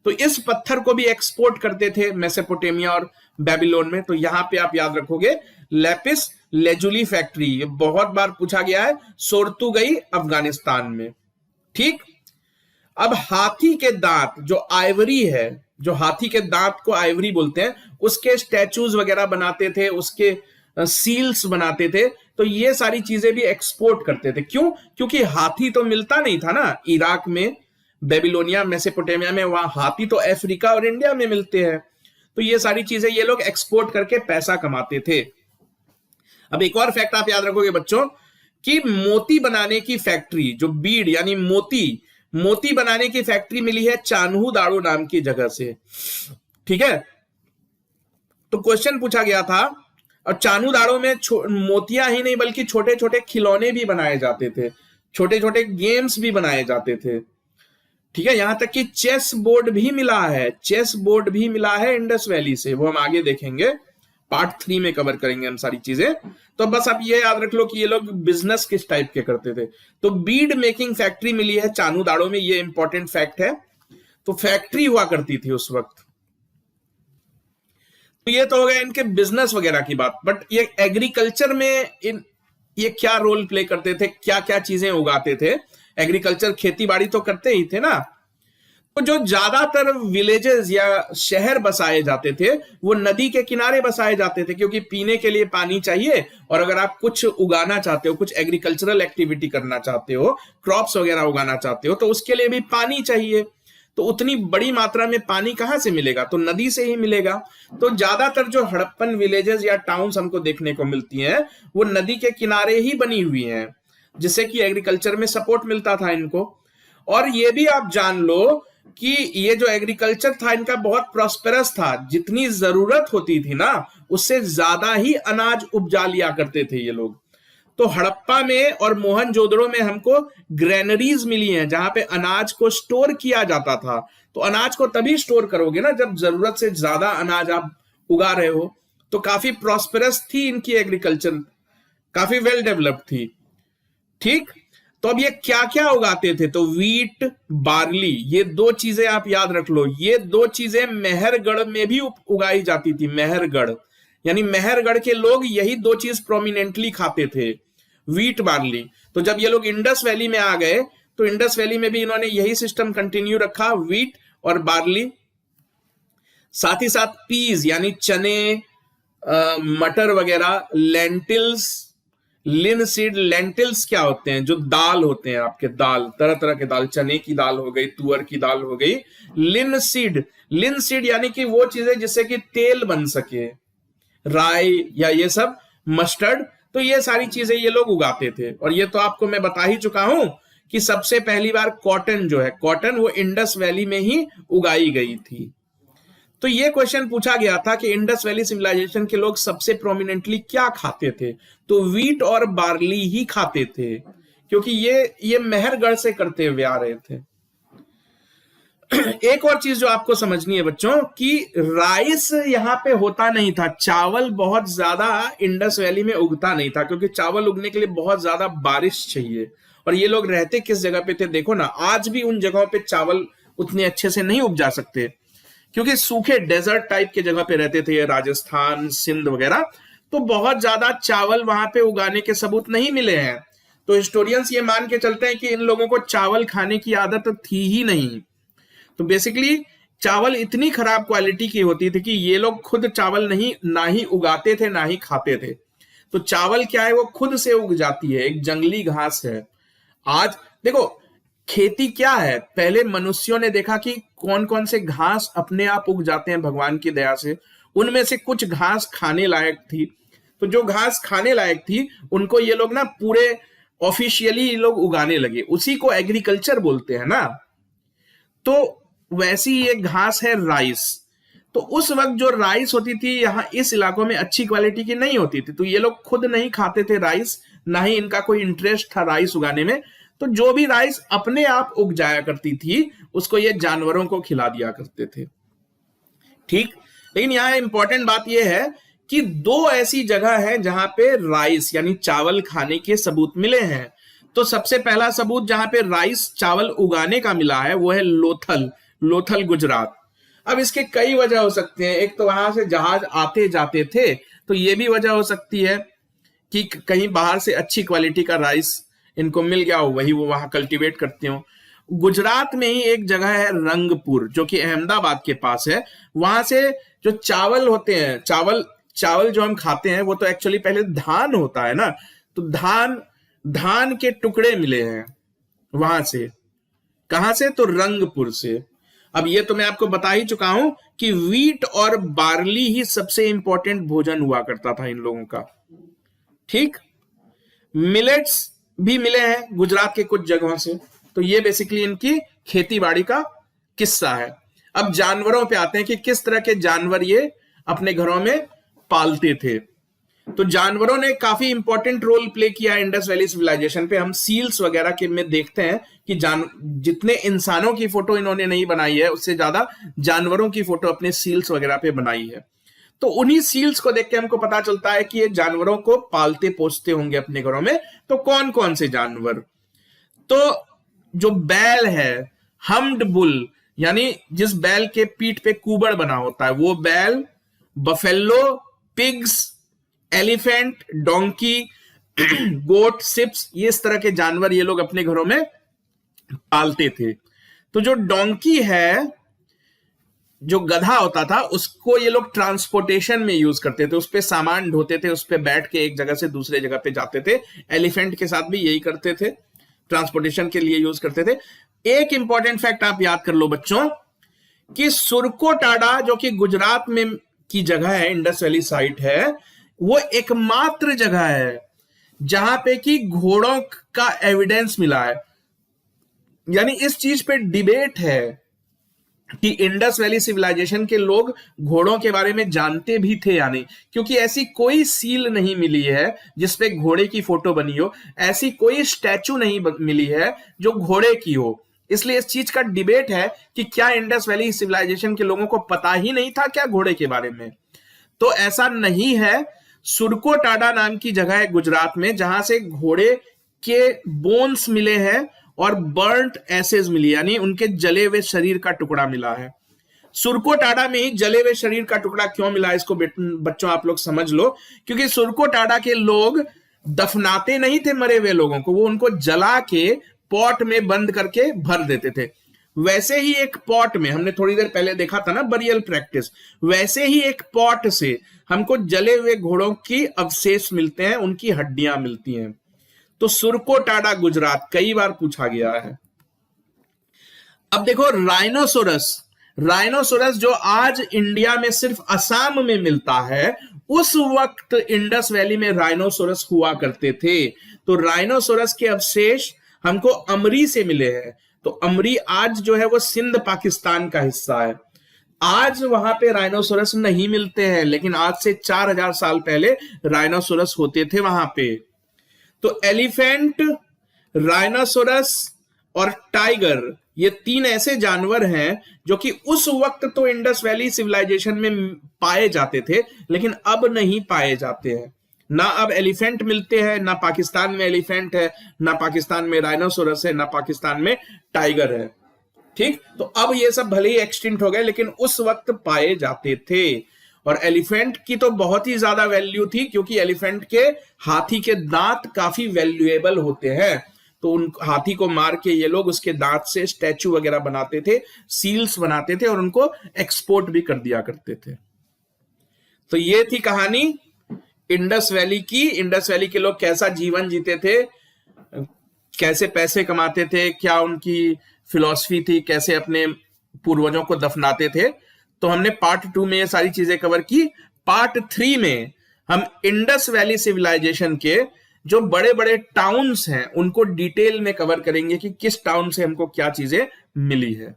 तो इस पत्थर को भी एक्सपोर्ट करते थे मेसोपोटामिया और बेबीलोन में। तो यहां पे आप याद रखोगे लेपिस लेजुली फैक्ट्री, ये बहुत बार पूछा गया है, सोरतुगई अफगानिस्तान में। ठीक, अब हाथी के दांत जो आइवरी है, जो हाथी के दांत को आइवरी बोलते हैं, उसके स्टैचूज वगैरह बनाते थे, उसके सील्स बनाते थे। तो ये सारी चीजें भी एक्सपोर्ट करते थे। क्यों? क्योंकि हाथी तो मिलता नहीं था ना इराक में, बेबीलोनिया, मेसोपोटामिया में, वहां हाथी तो अफ्रीका और इंडिया में मिलते हैं। तो ये सारी चीजें ये लोग एक्सपोर्ट करके पैसा कमाते थे। अब एक और फैक्ट आप याद रखोगे बच्चों कि मोती बनाने की फैक्ट्री, जो बीड यानी मोती बनाने की फैक्ट्री मिली है चान्हू दाड़ू नाम की जगह से। ठीक है, तो क्वेश्चन पूछा गया था, और चान्हू दाड़ो में मोतियां ही नहीं बल्कि छोटे छोटे खिलौने भी बनाए जाते थे, छोटे छोटे गेम्स भी बनाए जाते थे। ठीक है, यहां तक कि चेस बोर्ड भी मिला है इंडस वैली से, वो हम आगे देखेंगे, पार्ट 3 में कवर करेंगे हम सारी चीजें। तो बस आप ये याद रख लो कि ये लोग बिजनेस किस टाइप के करते थे। तो बीड मेकिंग फैक्ट्री मिली है चान्हू दाड़ो में, ये इंपॉर्टेंट फैक्ट है। तो फैक्ट्री हुआ करती थी उस वक्त। तो ये तो हो गया इनके बिजनेस वगैरह की बात, बट ये एग्रीकल्चर में ये क्या रोल प्ले करते थे, क्या क्या चीजें उगाते थे। एग्रीकल्चर, खेती बाड़ी तो करते ही थे ना। तो जो ज्यादातर विलेजेस या शहर बसाए जाते थे वो नदी के किनारे बसाए जाते थे, क्योंकि पीने के लिए पानी चाहिए, और अगर आप कुछ उगाना चाहते हो, कुछ एग्रीकल्चरल एक्टिविटी करना चाहते हो, क्रॉप्स वगैरह उगाना चाहते हो, तो उसके लिए भी पानी चाहिए। तो उतनी बड़ी मात्रा में पानी कहां से मिलेगा? तो नदी से ही मिलेगा। तो ज्यादातर जो हड़प्पन विलेजेस या टाउन्स हमको देखने को मिलती हैं वो नदी के किनारे ही बनी हुई हैं, जिससे कि एग्रीकल्चर में सपोर्ट मिलता था इनको। और ये भी आप जान लो कि ये जो एग्रीकल्चर था इनका बहुत प्रॉस्पेरस था, जितनी जरूरत होती थी ना उससे ज्यादा ही अनाज उपजा लिया करते थे ये लोग। तो हड़प्पा में और मोहनजोदड़ो में हमको ग्रेनरीज मिली हैं जहां पे अनाज को स्टोर किया जाता था। तो अनाज को तभी स्टोर करोगे ना जब जरूरत से ज्यादा अनाज आप उगा रहे हो। तो काफी प्रॉस्पेरस थी इनकी एग्रीकल्चर, काफी वेल डेवलप्ड थी। ठीक, तो अब ये क्या क्या उगाते थे? तो वीट, बार्ली, ये दो चीजें आप याद रख लो। ये दो चीजें मेहरगढ़ में भी उगाई जाती थी। मेहरगढ़ यानी मेहरगढ़ के लोग यही दो चीज प्रोमिनेंटली खाते थे, वीट, बार्ली। तो जब ये लोग इंडस वैली में आ गए तो इंडस वैली में भी इन्होंने यही सिस्टम कंटिन्यू रखा, वीट और बार्ली। साथ ही साथ पीज यानी चने, मटर वगैरह, लेंटिल्स, लिनसीड। लेंटिल्स क्या होते हैं? जो दाल होते हैं आपके, दाल, तरह तरह के दाल, चने की दाल हो गई, तुअर की दाल हो गई। लिनसीड यानी कि वो चीजें जिससे कि तेल बन सके, राई या ये सब, मस्टर्ड। तो ये सारी चीजें ये लोग उगाते थे। और ये तो आपको मैं बता ही चुका हूं कि सबसे पहली बार कॉटन जो है, कॉटन वो इंडस वैली में ही उगाई गई थी। तो ये क्वेश्चन पूछा गया था कि इंडस वैली सिविलाइजेशन के लोग सबसे प्रोमिनेंटली क्या खाते थे? तो वीट और बार्ली ही खाते थे, क्योंकि ये मेहरगढ़ से करते हुए आ रहे थे। एक और चीज जो आपको समझनी है बच्चों कि राइस यहां पे होता नहीं था। चावल बहुत ज्यादा इंडस वैली में उगता नहीं था, क्योंकि चावल उगने के लिए बहुत ज्यादा बारिश चाहिए। और ये लोग रहते किस जगह पे थे? देखो ना, आज भी उन जगहों पे चावल उतने अच्छे से नहीं उपजा सकते, क्योंकि सूखे डेजर्ट टाइप के जगह पे रहते थे, राजस्थान, सिंध वगैरह। तो बहुत ज्यादा चावल वहां पे उगाने के सबूत नहीं मिले हैं। तो हिस्टोरियंस ये मान के चलते हैं कि इन लोगों को चावल खाने की आदत थी ही नहीं। तो बेसिकली चावल इतनी खराब क्वालिटी की होती थी कि ये लोग खुद चावल ना ही उगाते थे ना ही खाते थे। तो चावल क्या है? वो खुद से उग जाती है, एक जंगली घास है। आज देखो खेती क्या है, पहले मनुष्यों ने देखा कि कौन कौन से घास अपने आप उग जाते हैं भगवान की दया से। उनमें से कुछ घास खाने लायक थी। तो जो घास खाने लायक थी उनको ये लोग ना पूरे ऑफिशियली ये लोग उगाने लगे, उसी को एग्रीकल्चर बोलते हैं ना। तो वैसी एक घास है राइस। तो उस वक्त जो राइस होती थी यहाँ इस इलाकों में अच्छी क्वालिटी की नहीं होती थी। तो ये लोग खुद नहीं खाते थे राइस, ना ही इनका कोई इंटरेस्ट था राइस उगाने में। तो जो भी राइस अपने आप उग जाया करती थी उसको ये जानवरों को खिला दिया करते थे। ठीक, लेकिन यहाँ इंपॉर्टेंट बात यह है कि दो ऐसी जगह है जहां पे राइस यानी चावल खाने के सबूत मिले हैं। तो सबसे पहला सबूत जहां पे राइस, चावल उगाने का मिला है वो है लोथल। लोथल गुजरात। अब इसके कई वजह हो सकते हैं। एक तो वहां से जहाज आते जाते थे, तो ये भी वजह हो सकती है कि कहीं बाहर से अच्छी क्वालिटी का राइस इनको मिल गया हो, वही वो वहां कल्टीवेट करते हो। गुजरात में ही एक जगह है रंगपुर, जो कि अहमदाबाद के पास है। वहां से जो चावल होते हैं, चावल जो हम खाते हैं वो तो एक्चुअली पहले धान होता है ना, तो धान के टुकड़े मिले हैं वहां से। कहां से? तो रंगपुर से। अब ये तो मैं आपको बता ही चुका हूं कि वीट और बार्ली ही सबसे इंपॉर्टेंट भोजन हुआ करता था इन लोगों का। ठीक, मिलेट्स भी मिले हैं गुजरात के कुछ जगहों से। तो ये बेसिकली इनकी खेती बाड़ी का किस्सा है। अब जानवरों पे आते हैं कि किस तरह के जानवर ये अपने घरों में पालते थे। तो जानवरों ने काफी इंपॉर्टेंट रोल प्ले किया इंडस वैली सिविलाइजेशन पे। हम सील्स वगैरह के में देखते हैं कि जितने इंसानों की फोटो इन्होंने नहीं बनाई है, उससे ज्यादा जानवरों की फोटो अपने सील्स वगैरह पे बनाई है। तो उन्हीं सील्स को देख के हमको पता चलता है कि ये जानवरों को पालते पोसते होंगे अपने घरों में। तो कौन कौन से जानवर? तो जो बैल है, हम्ड बुल, यानी जिस बैल के पीठ पे कुबड़ बना होता है, वो बैल, बफेलो, पिग्स, एलिफेंट, डोंकी, गोट, सिप्स, ये इस तरह के जानवर ये लोग अपने घरों में पालते थे। तो जो डोंकी है, जो गधा होता था, उसको ये लोग ट्रांसपोर्टेशन में यूज करते थे, उस पे सामान ढोते थे, उस पे बैठ के एक जगह से दूसरे जगह पे जाते थे। एलिफेंट के साथ भी यही करते थे, ट्रांसपोर्टेशन के लिए यूज करते थे। एक इंपॉर्टेंट फैक्ट आप याद कर लो बच्चों, कि सुरकोटाडा जो कि गुजरात में की जगह है, इंडस वैली साइट है, वो एकमात्र जगह है जहां पे कि घोड़ों का एविडेंस मिला है। यानी इस चीज पे डिबेट है कि इंडस वैली सिविलाइजेशन के लोग घोड़ों के बारे में जानते भी थे या नहीं, क्योंकि ऐसी कोई सील नहीं मिली है जिसपे घोड़े की फोटो बनी हो, ऐसी कोई स्टैचू नहीं मिली है जो घोड़े की हो। इसलिए इस चीज का डिबेट है कि क्या इंडस वैली सिविलाइजेशन के लोगों को पता ही नहीं था क्या घोड़े के बारे में। तो ऐसा नहीं है। सुरकोटाडा नाम की जगह है गुजरात में, जहां से घोड़े के बोन्स मिले हैं और बर्न्ट एसेज मिली, यानी उनके जले हुए शरीर का टुकड़ा मिला है। सुरकोटाडा में ही जले हुए शरीर का टुकड़ा क्यों मिला, इसको बच्चों आप लोग समझ लो। क्योंकि सुरकोटाडा के लोग दफनाते नहीं थे मरे हुए लोगों को, वो उनको जला के पॉट में बंद करके भर देते थे। वैसे ही एक पॉट में, हमने थोड़ी देर पहले देखा था ना बरियल प्रैक्टिस, वैसे ही एक पॉट से हमको जले हुए घोड़ों की अवशेष मिलते हैं, उनकी हड्डियां मिलती हैं। तो सुरकोटाडा गुजरात कई बार पूछा गया है। अब देखो राइनोसोरस जो आज इंडिया में सिर्फ असम में मिलता है, उस वक्त इंडस वैली में राइनोसोरस हुआ करते थे। तो राइनोसोरस के अवशेष हमको अमरी से मिले हैं। तो अमरी आज जो है वो सिंध पाकिस्तान का हिस्सा है। आज वहां पे राइनोसोरस नहीं मिलते हैं, लेकिन आज से 4000 साल पहले राइनोसोरस होते थे वहां पे। तो एलिफेंट, राइनोसोरस और टाइगर, ये तीन ऐसे जानवर हैं जो कि उस वक्त तो इंडस वैली सिविलाइजेशन में पाए जाते थे, लेकिन अब नहीं पाए जाते हैं। ना अब एलिफेंट मिलते हैं, ना पाकिस्तान में एलिफेंट है, ना पाकिस्तान में राइनोसोरस है, ना पाकिस्तान में टाइगर है। ठीक, तो अब ये सब भले ही एक्सटिंक्ट हो गए, लेकिन उस वक्त पाए जाते थे। और एलिफेंट की तो बहुत ही ज्यादा वैल्यू थी, क्योंकि एलिफेंट के हाथी के दांत काफी वैल्यूएबल होते हैं। तो उन हाथी को मार के ये लोग उसके दांत से स्टैचू वगैरह बनाते थे, सील्स बनाते थे और उनको एक्सपोर्ट भी कर दिया करते थे। तो ये थी कहानी इंडस वैली की। इंडस वैली के लोग कैसा जीवन जीते थे, कैसे पैसे कमाते थे, क्या उनकी फिलॉसफी थी, कैसे अपने पूर्वजों को दफनाते थे। तो हमने पार्ट 2 में ये सारी चीजें कवर की। पार्ट 3 में हम इंडस वैली सिविलाइजेशन के जो बड़े बड़े टाउन्स हैं उनको डिटेल में कवर करेंगे कि किस टाउन से हमको क्या चीजें मिली है।